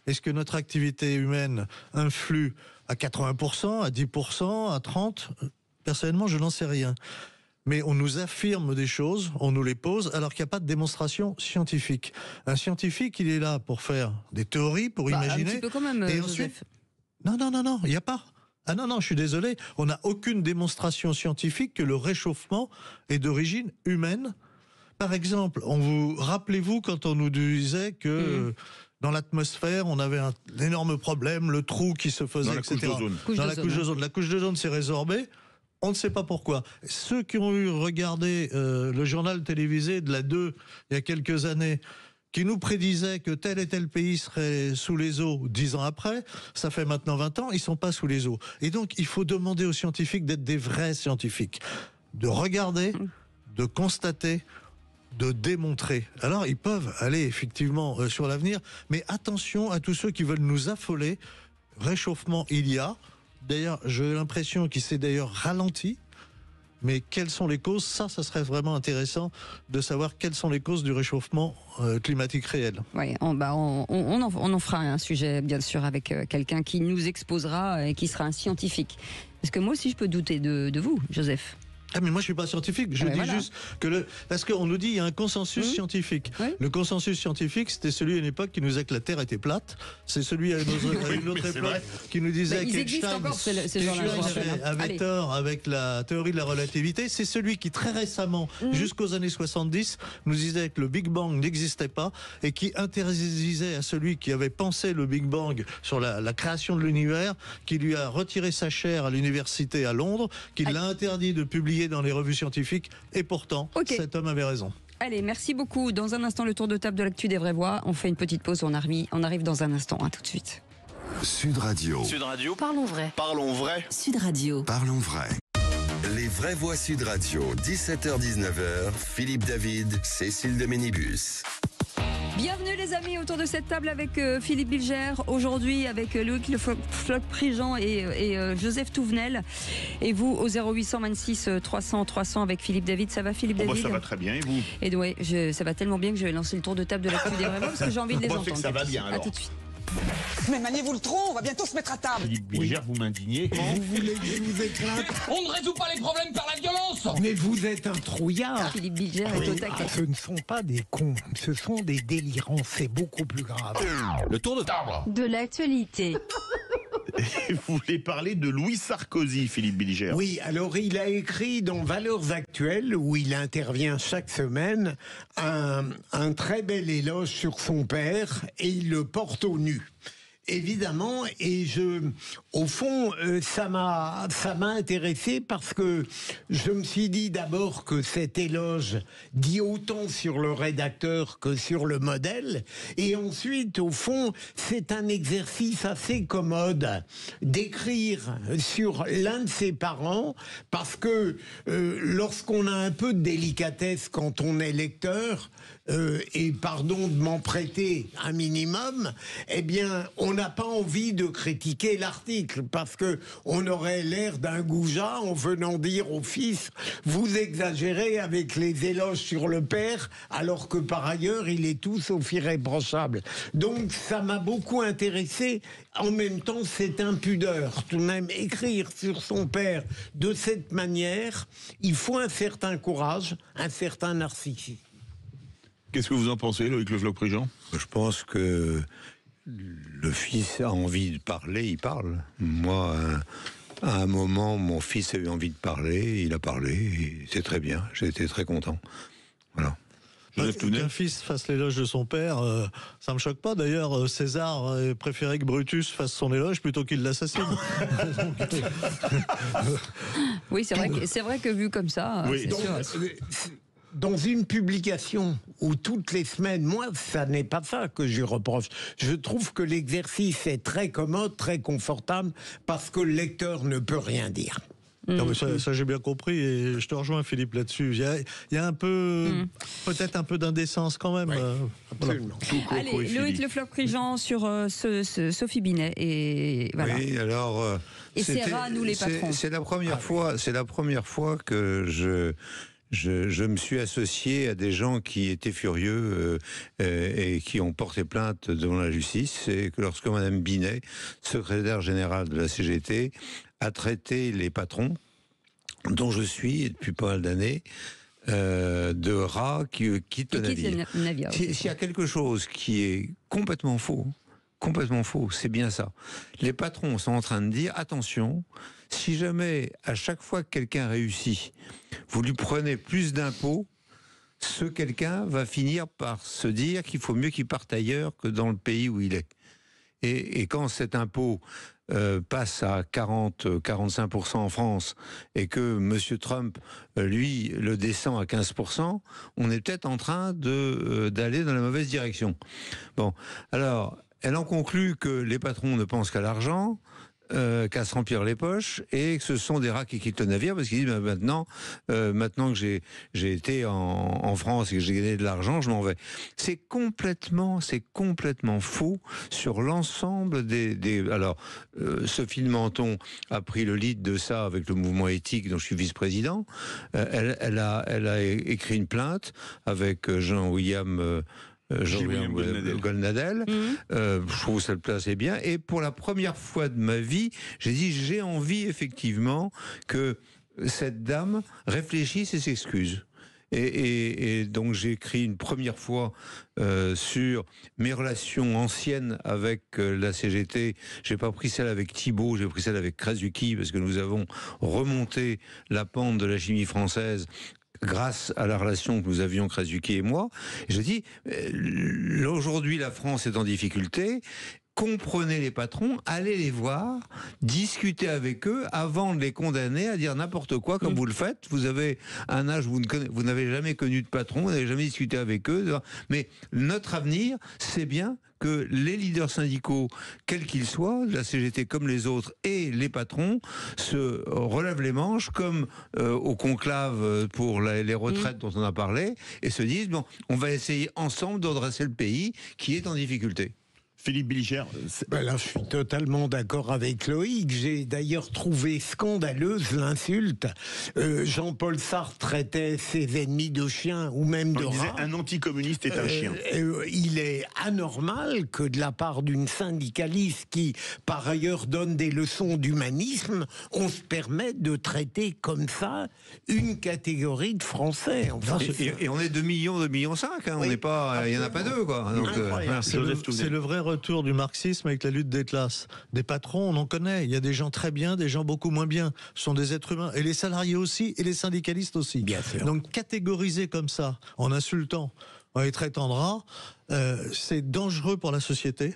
est-ce que notre activité humaine influe à 80%, à 10%, à 30%? Personnellement, je n'en sais rien. Mais on nous affirme des choses, on nous les pose, alors qu'il n'y a pas de démonstration scientifique. Un scientifique, il est là pour faire des théories, pour imaginer. Un petit peu quand même, et Joseph. Non, il n'y a pas. Ah non, je suis désolé. On n'a aucune démonstration scientifique que le réchauffement est d'origine humaine. Par exemple, rappelez-vous quand on nous disait que dans l'atmosphère, on avait un énorme problème, le trou qui se faisait, etc. Dans la couche d'ozone. La couche d'ozone s'est résorbée. On ne sait pas pourquoi. Ceux qui ont regardé le journal télévisé de la 2 il y a quelques années, qui nous prédisaient que tel et tel pays serait sous les eaux 10 ans après, ça fait maintenant 20 ans, ils ne sont pas sous les eaux. Et donc, il faut demander aux scientifiques d'être des vrais scientifiques, de regarder, de constater, de démontrer. Alors, ils peuvent aller effectivement sur l'avenir, mais attention à tous ceux qui veulent nous affoler. Réchauffement, il y a. D'ailleurs, j'ai l'impression qu'il s'est d'ailleurs ralenti. Mais quelles sont les causes? Ça serait vraiment intéressant de savoir quelles sont les causes du réchauffement climatique réel. Oui, on en fera un sujet, bien sûr, avec quelqu'un qui nous exposera et qui sera un scientifique. Parce que moi aussi, je peux douter de vous, Joseph. Ah mais moi je suis pas scientifique, je dis juste que parce qu'on nous dit il y a un consensus scientifique. Oui. Le consensus scientifique c'était celui à une époque qui nous disait que la Terre était plate, c'est celui à une autre époque qui nous disait qu'Einstein avait tort avec la théorie de la relativité, c'est celui qui très récemment, jusqu'aux années 70, nous disait que le Big Bang n'existait pas et qui interdisait à celui qui avait pensé le Big Bang sur la création de l'univers, qui lui a retiré sa chaire à l'université à Londres, qui l'a interdit de publier dans les revues scientifiques, et pourtant, cet homme avait raison. Allez, merci beaucoup. Dans un instant, le tour de table de l'actu des vraies voix. On fait une petite pause, on arrive dans un instant. À tout de suite. Sud Radio. Sud Radio. Parlons vrai. Parlons vrai. Sud Radio. Parlons vrai. Les vraies voix Sud Radio, 17h-19h, Philippe David, Cécile de Ménibus. Bienvenue les amis autour de cette table avec Philippe Bilger, aujourd'hui avec Loïc Le Floch-Prigent et Joseph Touvenel. Et vous au 0826 300 300 avec Philippe David. Ça va Philippe David? Ça va très bien et vous? Et ouais, ça va tellement bien que je vais lancer le tour de table de l'actu des vraies voix parce que j'ai envie de les entendre. Ça va bien alors. À tout de suite. Mais maniez-vous le tronc, on va bientôt se mettre à table. Philippe Bilger, vous m'indignez. Vous voulez que je vous éclate? On ne résout pas les problèmes par la violence. Mais vous êtes un trouillard. Philippe Bilger est au taquet. Ce ne sont pas des cons, ce sont des délirants, c'est beaucoup plus grave. Le tour de table. De l'actualité. Vous voulez parler de Louis Sarkozy, Philippe Bilger? Oui, alors il a écrit dans Valeurs Actuelles, où il intervient chaque semaine, un très bel éloge sur son père, et il le porte au nu. Évidemment, et au fond, ça m'a intéressé parce que je me suis dit d'abord que cet éloge dit autant sur le rédacteur que sur le modèle, et ensuite, au fond, c'est un exercice assez commode d'écrire sur l'un de ses parents, parce que lorsqu'on a un peu de délicatesse quand on est lecteur, et pardon de m'en prêter un minimum, eh bien, on n'a pas envie de critiquer l'article parce que on aurait l'air d'un goujat en venant dire au fils « Vous exagérez avec les éloges sur le père alors que par ailleurs, il est tout sauf irréprochable. » Donc, ça m'a beaucoup intéressé. En même temps, c'est impudeur. Tout de même, écrire sur son père de cette manière, il faut un certain courage, un certain narcissisme. Qu'est-ce que vous en pensez, Loïc Le Floch-Prigent? Je pense que le fils a envie de parler, il parle. Moi, à un moment, mon fils a eu envie de parler, il a parlé, et c'est très bien, j'ai été très content. Voilà. Qu'un fils fasse l'éloge de son père, ça me choque pas. D'ailleurs, César préférait que Brutus fasse son éloge plutôt qu'il l'assassine. Oui, c'est vrai que vu comme ça, oui, c'est sûr. Dans une publication où toutes les semaines, moi, ça n'est pas ça que je reproche. Je trouve que l'exercice est très commode, très confortable, parce que le lecteur ne peut rien dire. Non, mais ça j'ai bien compris et je te rejoins Philippe là-dessus. Il y a un peu, peut-être un peu d'indécence quand même. Oui, absolument. Voilà. Allez, Loïc Le Floch-Prigent sur Sophie Binet et voilà. Oui, alors. Et c'est rare, nous les patrons. C'est la première fois. C'est la première fois que je me suis associé à des gens qui étaient furieux et qui ont porté plainte devant la justice. C'est que lorsque Madame Binet, secrétaire générale de la CGT, a traité les patrons, dont je suis depuis pas mal d'années, de rats qui quittent le navire. S'il y a quelque chose qui est complètement faux, c'est bien ça. Les patrons sont en train de dire, attention, si jamais à chaque fois que quelqu'un réussit, vous lui prenez plus d'impôts, ce quelqu'un va finir par se dire qu'il faut mieux qu'il parte ailleurs que dans le pays où il est. Et quand cet impôt passe à 40-45% en France et que M. Trump, lui, le descend à 15%, on est peut-être en train d'aller dans la mauvaise direction. Bon, alors, elle en conclut que les patrons ne pensent qu'à l'argent. qu'à se remplir les poches et que ce sont des rats qui quittent le navire parce qu'ils disent maintenant que j'ai été en France et que j'ai gagné de l'argent, je m'en vais. C'est complètement faux sur l'ensemble des alors Sophie de Menton a pris le lead de ça avec le mouvement éthique dont je suis vice-président. Elle a écrit une plainte avec Jean-William Golnadel. Je trouve que ça le plaçait bien. Et pour la première fois de ma vie, j'ai dit j'ai envie effectivement que cette dame réfléchisse et s'excuse. Et donc j'ai écrit une première fois sur mes relations anciennes avec la CGT. J'ai pas pris celle avec Thibault, j'ai pris celle avec Krasuki parce que nous avons remonté la pente de la chimie française grâce à la relation que nous avions, Krasuki et moi. Et je dis, aujourd'hui la France est en difficulté, comprenez les patrons, allez les voir, discutez avec eux avant de les condamner à dire n'importe quoi comme vous le faites. Vous avez un âge où vous n'avez jamais connu de patron, vous n'avez jamais discuté avec eux. Mais notre avenir, c'est bien que les leaders syndicaux, quels qu'ils soient, la CGT comme les autres, et les patrons, se relèvent les manches, comme au conclave pour les retraites dont on a parlé, et se disent, bon, on va essayer ensemble de redresser le pays qui est en difficulté. Philippe Billiger. Là, je suis totalement d'accord avec Loïc. J'ai d'ailleurs trouvé scandaleuse l'insulte. Jean-Paul Sartre traitait ses ennemis de chiens ou même de rats. Un anticommuniste est un chien. Il est anormal que de la part d'une syndicaliste qui, par ailleurs, donne des leçons d'humanisme, on se permette de traiter comme ça une catégorie de Français. Enfin, et on est 2 millions, 2,5 millions, hein. On n'est pas, il n'y en a pas deux, quoi. Donc, c'est le vrai retour du marxisme avec la lutte des classes. Des patrons, on en connaît. Il y a des gens très bien, des gens beaucoup moins bien. Ce sont des êtres humains. Et les salariés aussi, et les syndicalistes aussi. Bien sûr. Donc catégoriser comme ça, en insultant, en les traitant de rats, c'est dangereux pour la société.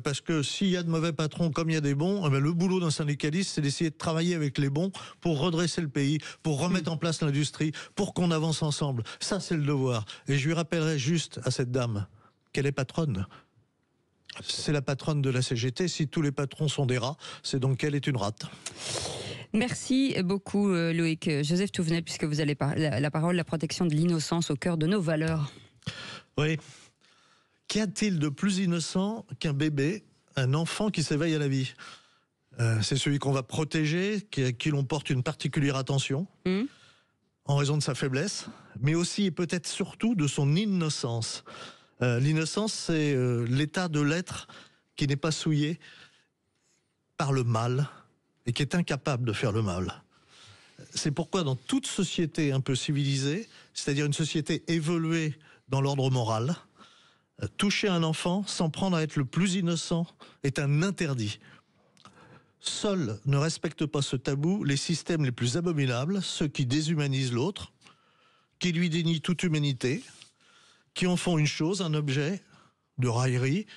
Parce que s'il y a de mauvais patrons comme il y a des bons, le boulot d'un syndicaliste, c'est d'essayer de travailler avec les bons pour redresser le pays, pour remettre en place l'industrie, pour qu'on avance ensemble. Ça, c'est le devoir. Et je lui rappellerai juste à cette dame qu'elle est patronne. C'est la patronne de la CGT. Si tous les patrons sont des rats, c'est donc qu'elle est une rate. Merci beaucoup Loïc. Joseph Touvenel, puisque vous avez la parole, la protection de l'innocence au cœur de nos valeurs. Oui. Qu'y a-t-il de plus innocent qu'un bébé, un enfant qui s'éveille à la vie ? C'est celui qu'on va protéger, à qui l'on porte une particulière attention, en raison de sa faiblesse, mais aussi et peut-être surtout de son innocence. L'innocence, c'est l'état de l'être qui n'est pas souillé par le mal et qui est incapable de faire le mal. C'est pourquoi dans toute société un peu civilisée, c'est-à-dire une société évoluée dans l'ordre moral, toucher un enfant sans prendre à être le plus innocent est un interdit. Seuls ne respectent pas ce tabou les systèmes les plus abominables, ceux qui déshumanisent l'autre, qui lui dénient toute humanité, qui en font une chose, un objet de raillerie,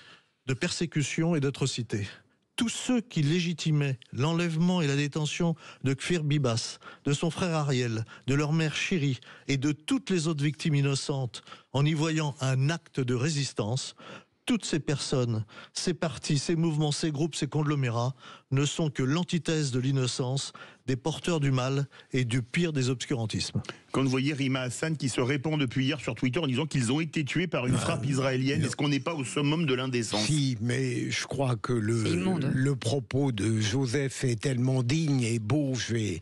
de persécution et d'atrocité. Tous ceux qui légitimaient l'enlèvement et la détention de Kfir Bibas, de son frère Ariel, de leur mère Chéri et de toutes les autres victimes innocentes en y voyant un acte de résistance, toutes ces personnes, ces partis, ces mouvements, ces groupes, ces conglomérats ne sont que l'antithèse de l'innocence, des porteurs du mal et du pire des obscurantismes. Quand vous voyez Rima Hassan qui se répand depuis hier sur Twitter en disant qu'ils ont été tués par une frappe israélienne, est-ce qu'on n'est pas au summum de l'indécence ? Si, mais je crois que le propos de Joseph est tellement digne et beau, je vais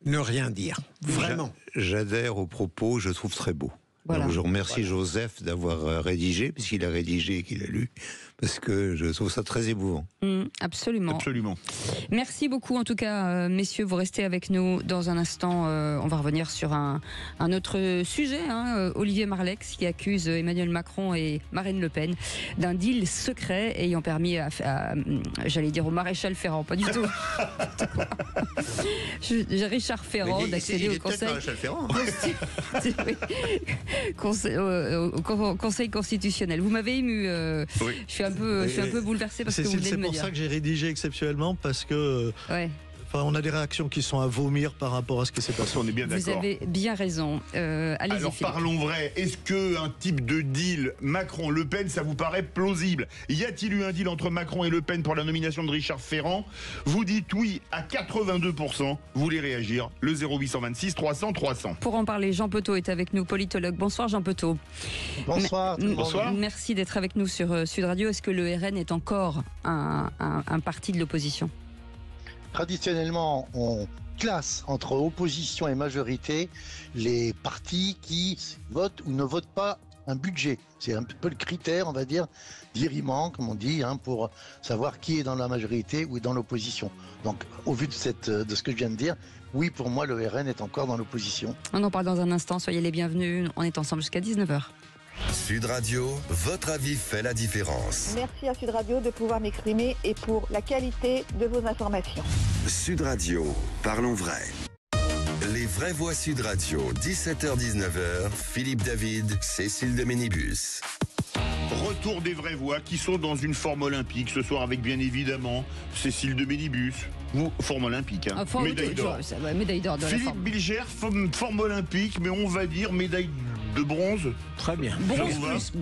ne rien dire. Vraiment. J'adhère au propos, je trouve très beau. Voilà. Donc je remercie Joseph d'avoir rédigé, puisqu'il a rédigé et qu'il a lu, parce que je trouve ça très émouvant. Absolument. Absolument. Merci beaucoup en tout cas, messieurs, vous restez avec nous dans un instant. On va revenir sur un autre sujet, Olivier Marleix qui accuse Emmanuel Macron et Marine Le Pen d'un deal secret ayant permis j'allais dire au maréchal Ferrand, pas du tout. Richard Ferrand d'accéder au Conseil constitutionnel. Vous m'avez ému. Je suis un peu bouleversé parce que vous venez de me dire. C'est pour ça que j'ai rédigé exceptionnellement, parce que on a des réactions qui sont à vomir par rapport à ce qui s'est passé. On est bien d'accord. Vous avez bien raison. Allez-y, Alors Philippe. parlons vrai. Est-ce qu'un type de deal Macron-Le Pen, ça vous paraît plausible? Y a-t-il eu un deal entre Macron et Le Pen pour la nomination de Richard Ferrand? Vous dites oui à 82%. Vous voulez réagir? Le 0826 300 300. Pour en parler, Jean Petot est avec nous, politologue. Bonsoir Jean Petot. Bonsoir. Bonsoir. Merci d'être avec nous sur Sud Radio. Est-ce que le RN est encore un parti de l'opposition? Traditionnellement, on classe entre opposition et majorité les partis qui votent ou ne votent pas un budget. C'est un peu le critère, on va dire, dirimant, comme on dit, pour savoir qui est dans la majorité ou dans l'opposition. Donc, au vu de ce que je viens de dire, oui, pour moi, le RN est encore dans l'opposition. On en parle dans un instant. Soyez les bienvenus. On est ensemble jusqu'à 19h. Sud Radio, votre avis fait la différence. Merci à Sud Radio de pouvoir m'exprimer et pour la qualité de vos informations. Sud Radio, parlons vrai. Les vraies voix Sud Radio, 17h-19h, Philippe David, Cécile de Ménibus. Retour des vraies voix qui sont dans une forme olympique ce soir avec bien évidemment Cécile de Ménibus. Forme olympique, médaille d'or. Médaille d'or de la Philippe forme. Bilger, forme olympique, mais on va dire médaille de bronze. Très bien. Bronze,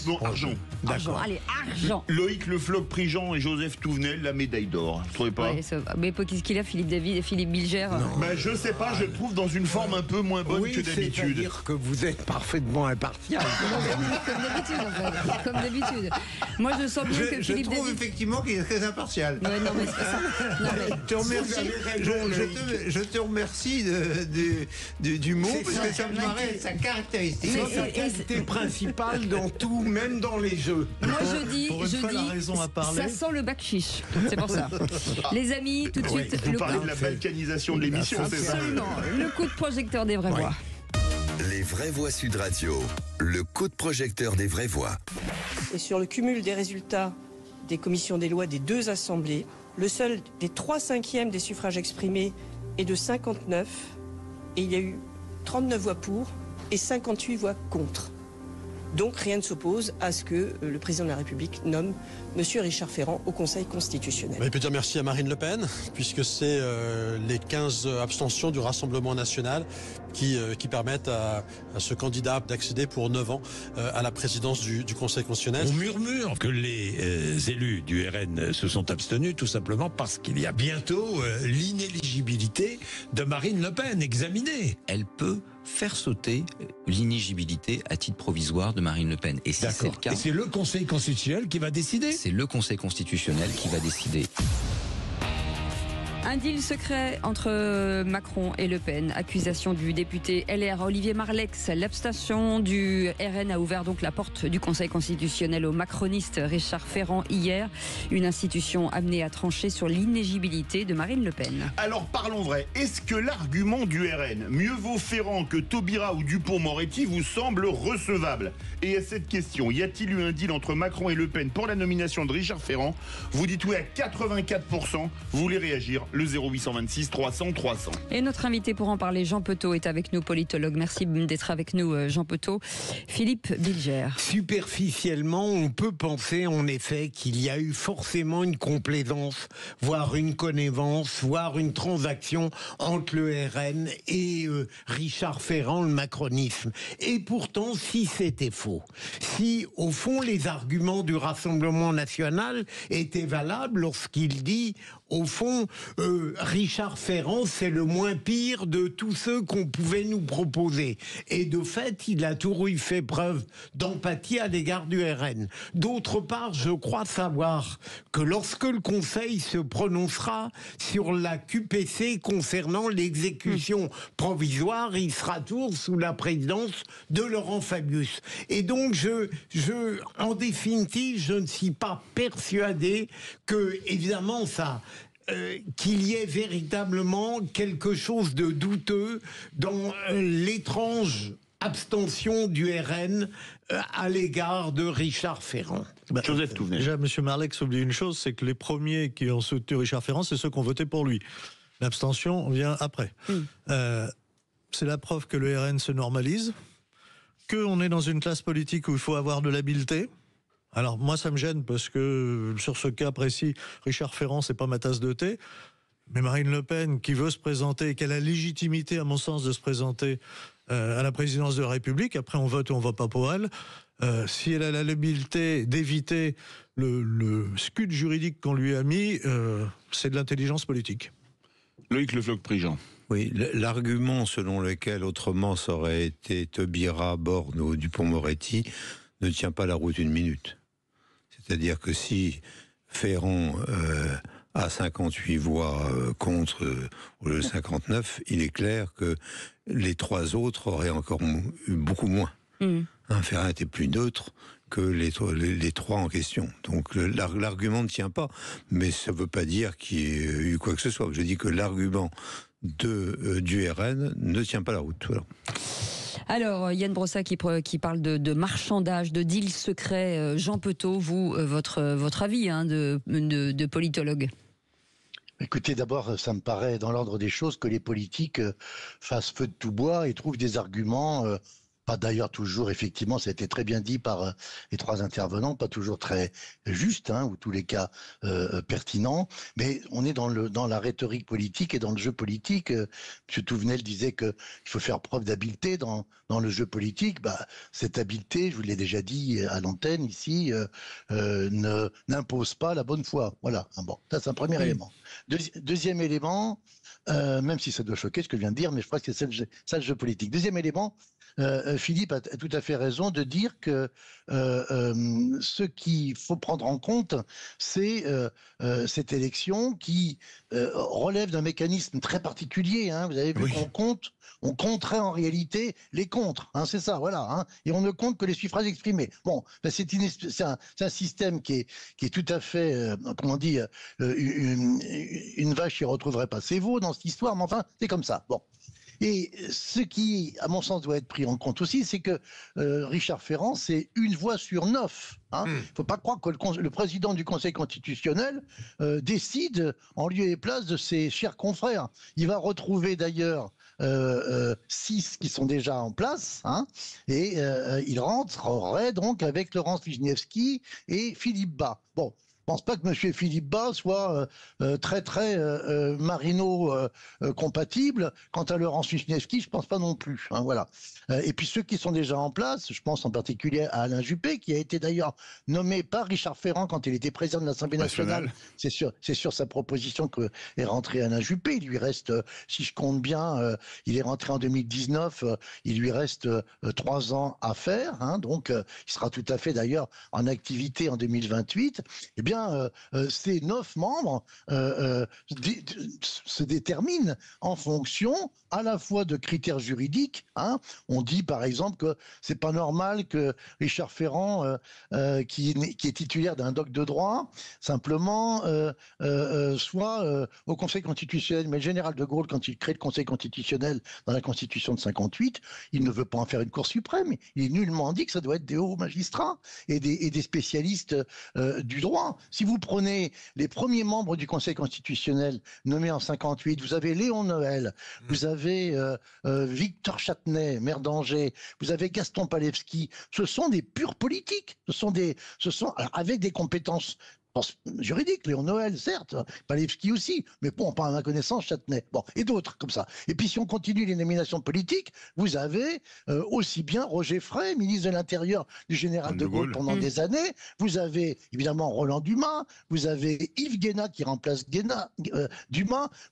non, argent. Argent, allez, argent. Loïc Le Floch-Prigent et Joseph Touvenel, la médaille d'or. Vous trouvez pas? Ouais, mais qu'est-ce qu'il a, Philippe David et Philippe Bilger? Je sais pas, je le trouve dans une forme un peu moins bonne que d'habitude. C'est-à-dire que vous êtes parfaitement impartial. Comme d'habitude, en fait. Comme d'habitude. Moi, je sens bien que Philippe Je trouve David... effectivement qu'il est très impartial. Ouais, non, mais c'est pas ça. Non, mais... Je te remercie du mot, parce que ça me paraît sa caractéristique. C'est sa qualité principale dans tout, même dans les jeux. Moi, je dis, ça sent le bac chiche. C'est pour ça. Les amis, tout de suite... Vous parlez de la balkanisation de l'émission, c'est ça? Absolument. Le coup de projecteur des vraies voix. Les vraies voix Sud Radio, le coup de projecteur des vraies voix. Et sur le cumul des résultats des commissions des lois des deux assemblées, le seul des 3/5 des suffrages exprimés est de 59, et il y a eu 39 voix pour et 58 voix contre. Donc rien ne s'oppose à ce que le président de la République nomme M. Richard Ferrand au Conseil constitutionnel. Il peut dire merci à Marine Le Pen, puisque c'est les 15 abstentions du Rassemblement national qui permettent à ce candidat d'accéder pour 9 ans à la présidence du Conseil constitutionnel. On murmure que les élus du RN se sont abstenus tout simplement parce qu'il y a bientôt l'inéligibilité de Marine Le Pen examinée. Elle peut faire sauter l'inéligibilité à titre provisoire de Marine Le Pen. Et si c'est le cas... Et c'est le Conseil constitutionnel qui va décider. C'est le Conseil constitutionnel qui va décider. Un deal secret entre Macron et Le Pen. Accusation du député LR Olivier Marleix. L'abstention du RN a ouvert donc la porte du Conseil constitutionnel au macroniste Richard Ferrand hier. Une institution amenée à trancher sur l'inéligibilité de Marine Le Pen. Alors parlons vrai. Est-ce que l'argument du RN, mieux vaut Ferrand que Taubira ou Dupond-Moretti, vous semble recevable? Et à cette question, y a-t-il eu un deal entre Macron et Le Pen pour la nomination de Richard Ferrand? Vous dites oui à 84%. Vous voulez réagir? Le 0826 300 300. Et notre invité pour en parler, Jean Petot, est avec nous, politologue. Merci d'être avec nous, Jean Petot. Philippe Bilger. Superficiellement, on peut penser en effet qu'il y a eu forcément une complaisance, voire une connivence, voire une transaction entre le RN et Richard Ferrand, le macronisme. Et pourtant, si c'était faux, si au fond les arguments du Rassemblement national étaient valables lorsqu'il dit au fond, Richard Ferrand, c'est le moins pire de tous ceux qu'on pouvait nous proposer. Et de fait, il a toujours eu fait preuve d'empathie à l'égard du RN. D'autre part, je crois savoir que lorsque le Conseil se prononcera sur la QPC concernant l'exécution provisoire, il sera toujours sous la présidence de Laurent Fabius. Et donc, en définitive, je ne suis pas persuadé que, évidemment, qu'il y ait véritablement quelque chose de douteux dans l'étrange abstention du RN à l'égard de Richard Ferrand. Joseph Touvenel. Déjà, M. Marleix oublie une chose, c'est que les premiers qui ont soutenu Richard Ferrand, c'est ceux qui ont voté pour lui. L'abstention vient après. C'est la preuve que le RN se normalise, qu'on est dans une classe politique où il faut avoir de l'habileté. Alors moi ça me gêne parce que sur ce cas précis, Richard Ferrand c'est pas ma tasse de thé. Mais Marine Le Pen, qui veut se présenter, qui a la légitimité, à mon sens, de se présenter à la présidence de la République, après on vote ou on ne vote pas pour elle, si elle a la l'habilité d'éviter le scud juridique qu'on lui a mis, c'est de l'intelligence politique. Loïc Le Floch-Prigent. Oui, l'argument selon lequel autrement ça aurait été Taubira, Borne ou Dupond-Moretti ne tient pas la route une minute. C'est-à-dire que si Ferrand a 58 voix contre au lieu de 59, il est clair que les 3 autres auraient encore eu beaucoup moins. Ferrand était plus neutre que les 3 en question. Donc l'argument ne tient pas, mais ça ne veut pas dire qu'il y ait eu quoi que ce soit. Je dis que l'argument du RN ne tient pas la route. Voilà. Alors, Yann Brossa qui parle de marchandage, de deal secret. Jean Petot, vous, votre avis de politologue? Écoutez, d'abord, ça me paraît dans l'ordre des choses que les politiques fassent feu de tout bois et trouvent des arguments... pas d'ailleurs toujours, effectivement, ça a été très bien dit par les 3 intervenants, pas toujours très juste, ou tous les cas pertinents, mais on est dans la rhétorique politique et dans le jeu politique. M. Touvenel disait qu'il faut faire preuve d'habileté dans le jeu politique. Cette habileté, je vous l'ai déjà dit à l'antenne ici, n'impose pas la bonne foi. Voilà, bon, ça c'est un premier élément. Deuxième élément, même si ça doit choquer ce que je viens de dire, mais je crois que c'est ça le jeu politique. Deuxième élément, Philippe a tout à fait raison de dire que ce qu'il faut prendre en compte, c'est cette élection qui relève d'un mécanisme très particulier. Vous avez vu on compterait en réalité les contres. C'est ça, voilà. Et on ne compte que les suffrages exprimés. Bon, c'est un système qui est tout à fait, comment on dit, une vache qui ne retrouverait pas ses veaux dans cette histoire, mais enfin, c'est comme ça. Bon. Et ce qui, à mon sens, doit être pris en compte aussi, c'est que Richard Ferrand, c'est 1 voix sur 9. Il ne faut pas croire que le président du Conseil constitutionnel décide en lieu et place de ses chers confrères. Il va retrouver d'ailleurs 6 qui sont déjà en place, et il rentrerait donc avec Laurence Wisniewski et Philippe Bas. Bon. Je ne pense pas que M. Philippe Bas soit très Marino compatible. Quant à Laurence Wisniewski, je ne pense pas non plus. Voilà. Et puis ceux qui sont déjà en place, je pense en particulier à Alain Juppé, qui a été d'ailleurs nommé par Richard Ferrand quand il était président de l'Assemblée nationale. C'est sur sa proposition que est rentré Alain Juppé. Il lui reste, si je compte bien, il est rentré en 2019, il lui reste 3 ans à faire. Donc il sera tout à fait d'ailleurs en activité en 2028. Eh bien, ces 9 membres se déterminent en fonction à la fois de critères juridiques. On dit par exemple que c'est pas normal que Richard Ferrand, qui est titulaire d'un doc de droit, simplement soit au Conseil constitutionnel. Mais le général de Gaulle, quand il crée le Conseil constitutionnel dans la Constitution de 58, il ne veut pas en faire une Cour suprême. Il est nullement dit que ça doit être des hauts magistrats et des spécialistes du droit. Si vous prenez les premiers membres du Conseil constitutionnel nommés en 58, vous avez Léon Noël, vous avez Victor Châtenay, maire d'Angers, vous avez Gaston Palevski. Ce sont des purs politiques. Alors, avec des compétences juridique, Léon Noël, certes, Palevski aussi, mais bon, pas à ma connaissance, Châtenay. Bon, et d'autres comme ça. Et puis si on continue les nominations politiques, vous avez aussi bien Roger Frey, ministre de l'Intérieur du général de Gaulle pendant des années, vous avez évidemment Roland Dumas, vous avez Yves Guéna qui remplace Dumas,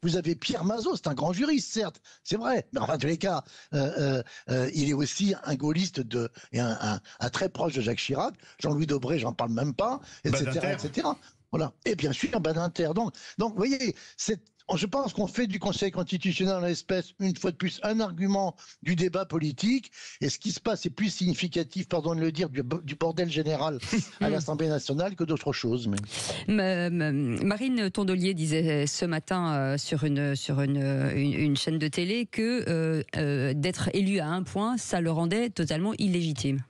vous avez Pierre Mazot, c'est un grand juriste, certes, c'est vrai, mais enfin, en tous les cas, il est aussi un gaulliste et un très proche de Jacques Chirac, Jean-Louis Debré, j'en parle même pas, etc., etc. Voilà. Et bien sûr, Badinter. Donc, vous voyez, je pense qu'on fait du Conseil constitutionnel en l'espèce, une fois de plus, un argument du débat politique. Et ce qui se passe est plus significatif, pardon de le dire, du bordel général à l'Assemblée nationale que d'autres choses. Mais... Marine Tondelier disait ce matin sur une chaîne de télé que d'être élu à un point, ça le rendait totalement illégitime.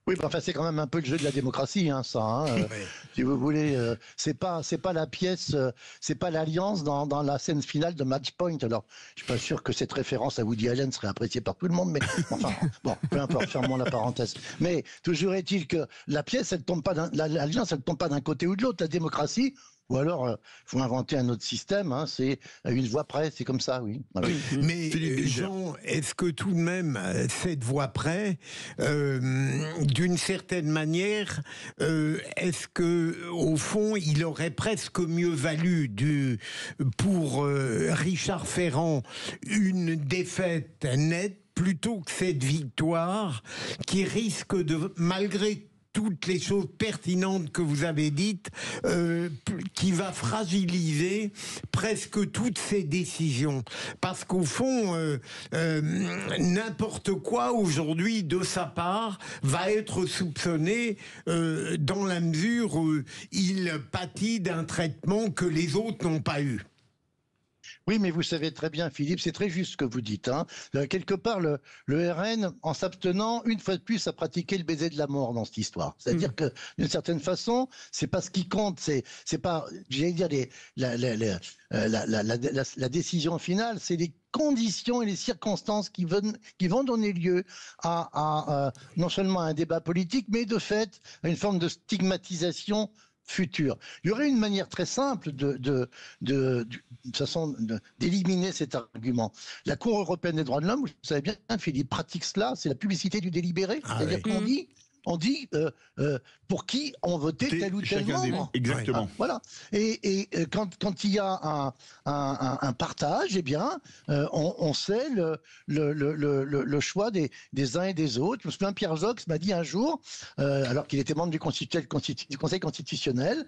Oui, enfin c'est quand même un peu le jeu de la démocratie, ça. Si vous voulez, c'est pas la pièce, c'est pas l'alliance dans la scène finale de Match Point. Alors, je suis pas sûr que cette référence à Woody Allen serait appréciée par tout le monde, mais enfin, bon, peu importe, fermons la parenthèse. Mais toujours est-il que la pièce, l'alliance, elle tombe pas d'un côté ou de l'autre. La démocratie, Ou alors, faut inventer un autre système. Hein, c'est à une voix près, c'est comme ça, oui. Voilà. Mais Jean, est-ce que tout de même cette voix près, d'une certaine manière, est-ce que au fond, il aurait presque mieux valu pour Richard Ferrand une défaite nette plutôt que cette victoire qui risque de, malgré toutes les choses pertinentes que vous avez dites, qui va fragiliser presque toutes ces décisions. Parce qu'au fond, n'importe quoi aujourd'hui de sa part va être soupçonné dans la mesure où il pâtit d'un traitement que les autres n'ont pas eu. Oui, mais vous savez très bien, Philippe, c'est très juste ce que vous dites. Hein. Quelque part, le RN, en s'abstenant, une fois de plus, a pratiqué le baiser de la mort dans cette histoire. C'est-à-dire que, d'une certaine façon, c'est pas ce qui compte, c'est pas, j'allais dire, la décision finale, c'est les conditions et les circonstances qui vont donner lieu à non seulement à un débat politique, mais de fait, à une forme de stigmatisation futur. Il y aurait une manière très simple d'éliminer cet argument. La Cour européenne des droits de l'homme, vous savez bien, Philippe, pratique cela, c'est la publicité du délibéré. C'est-à-dire qu'on dit pour qui on votait tel ou tel membre. Exactement. Voilà. Et quand il y a un partage, eh bien, on sait le choix des uns et des autres. Je me souviens, Pierre Jox m'a dit un jour, alors qu'il était membre du Conseil constitutionnel,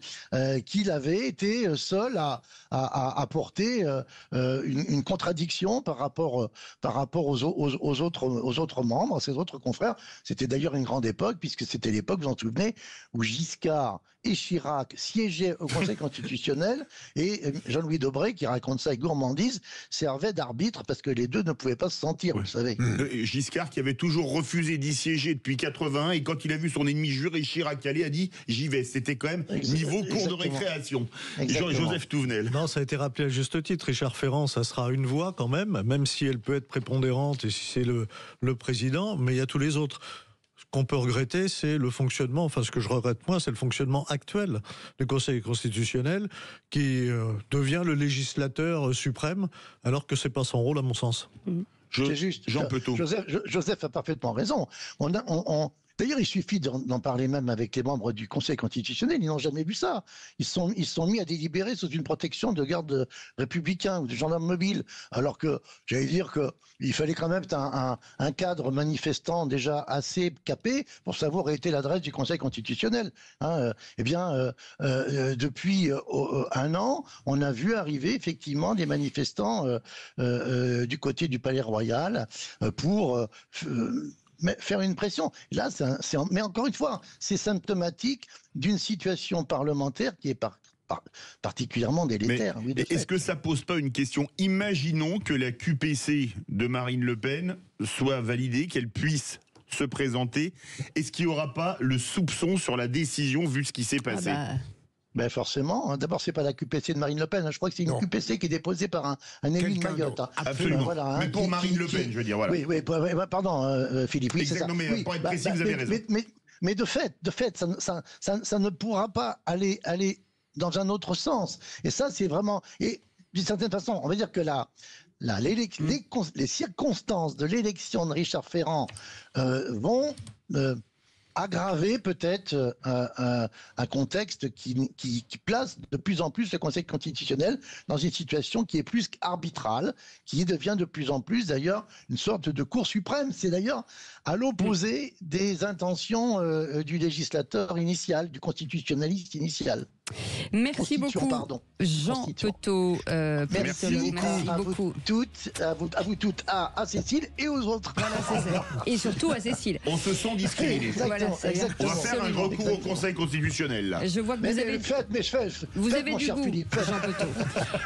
qu'il avait été seul à porter une contradiction par rapport aux autres membres, à ses autres confrères. C'était d'ailleurs une grande époque, puisque c'était l'époque, vous en souvenez, où Giscard et Chirac siégeaient au Conseil constitutionnel et Jean-Louis Debré, qui raconte ça avec gourmandise, servait d'arbitre parce que les deux ne pouvaient pas se sentir, vous savez. Giscard qui avait toujours refusé d'y siéger depuis 81 et quand il a vu son ennemi juré Chirac aller, a dit j'y vais. C'était quand même niveau cours de récréation. Joseph Touvenel. Non, ça a été rappelé à juste titre. Richard Ferrand, ça sera une voix quand même si elle peut être prépondérante et si c'est le président, mais il y a tous les autres. Ce qu'on peut regretter, c'est le fonctionnement, enfin ce que je regrette moi, c'est le fonctionnement actuel du Conseil constitutionnel qui devient le législateur suprême, alors que c'est pas son rôle à mon sens. C'est juste. Jean Petot. Joseph a parfaitement raison. D'ailleurs, il suffit d'en parler même avec les membres du Conseil constitutionnel. Ils n'ont jamais vu ça. Ils sont mis à délibérer sous une protection de garde républicain ou de gendarmes mobiles. Alors que, j'allais dire qu'il fallait quand même un cadre manifestant déjà assez capé pour savoir où était l'adresse du Conseil constitutionnel. Depuis un an, on a vu arriver effectivement des manifestants du côté du Palais Royal pour faire une pression. Là, mais encore une fois, c'est symptomatique d'une situation parlementaire qui est particulièrement délétère. Mais est-ce que ça pose pas une question? Imaginons que la QPC de Marine Le Pen soit validée, qu'elle puisse se présenter. Est-ce qu'il n'y aura pas le soupçon sur la décision vu ce qui s'est passé? Ben forcément. D'abord, c'est pas la QPC de Marine Le Pen. Je crois que c'est une QPC qui est déposée par un élu de Mayotte. Absolument. Voilà, mais pour Marine Le Pen, je veux dire. Voilà. Oui, pardon, Philippe. Oui, c'est ça. Non, mais pour être précis, vous avez raison. Mais de fait, ça ne pourra pas aller dans un autre sens. Et ça, c'est vraiment. Et d'une certaine façon, on va dire que les circonstances de l'élection de Richard Ferrand vont aggraver peut-être un contexte qui place de plus en plus le Conseil constitutionnel dans une situation qui est plus qu'arbitrale, qui devient de plus en plus d'ailleurs une sorte de cour suprême. C'est d'ailleurs à l'opposé des intentions du législateur initial, du constitutionnaliste initial. Merci beaucoup, Jean Petot. Merci beaucoup. À vous toutes, à Cécile et aux autres. Voilà, c'est ça. Et surtout à Cécile. On se sent discriminés. Voilà, on va faire un recours au Conseil constitutionnel. Là. Je vois que vous avez du goût, Jean Petot.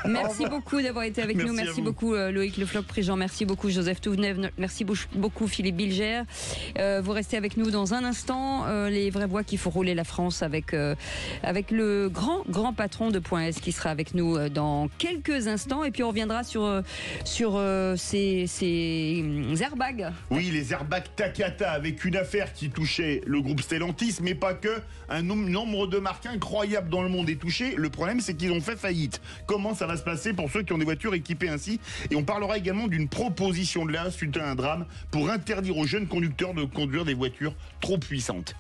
Merci beaucoup d'avoir été avec nous. Merci beaucoup Loïc Le Floch-Prigent. Merci beaucoup Joseph Touvenel. Merci beaucoup Philippe Bilger. Vous restez avec nous dans un instant. Les vraies voix qui font rouler la France avec le grand grand patron de Point S, qui sera avec nous dans quelques instants. Et puis on reviendra sur ces airbags. Oui, les airbags Takata, avec une affaire qui touchait le groupe Stellantis, mais pas que. Un nombre de marques incroyable dans le monde est touché. Le problème, c'est qu'ils ont fait faillite. Comment ça va se passer pour ceux qui ont des voitures équipées ainsi? Et on parlera également d'une proposition de l'État suite à un drame pour interdire aux jeunes conducteurs de conduire des voitures trop puissantes.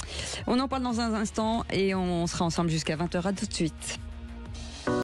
On en parle dans un instant et on sera ensemble jusqu'à 20h. À tout de suite.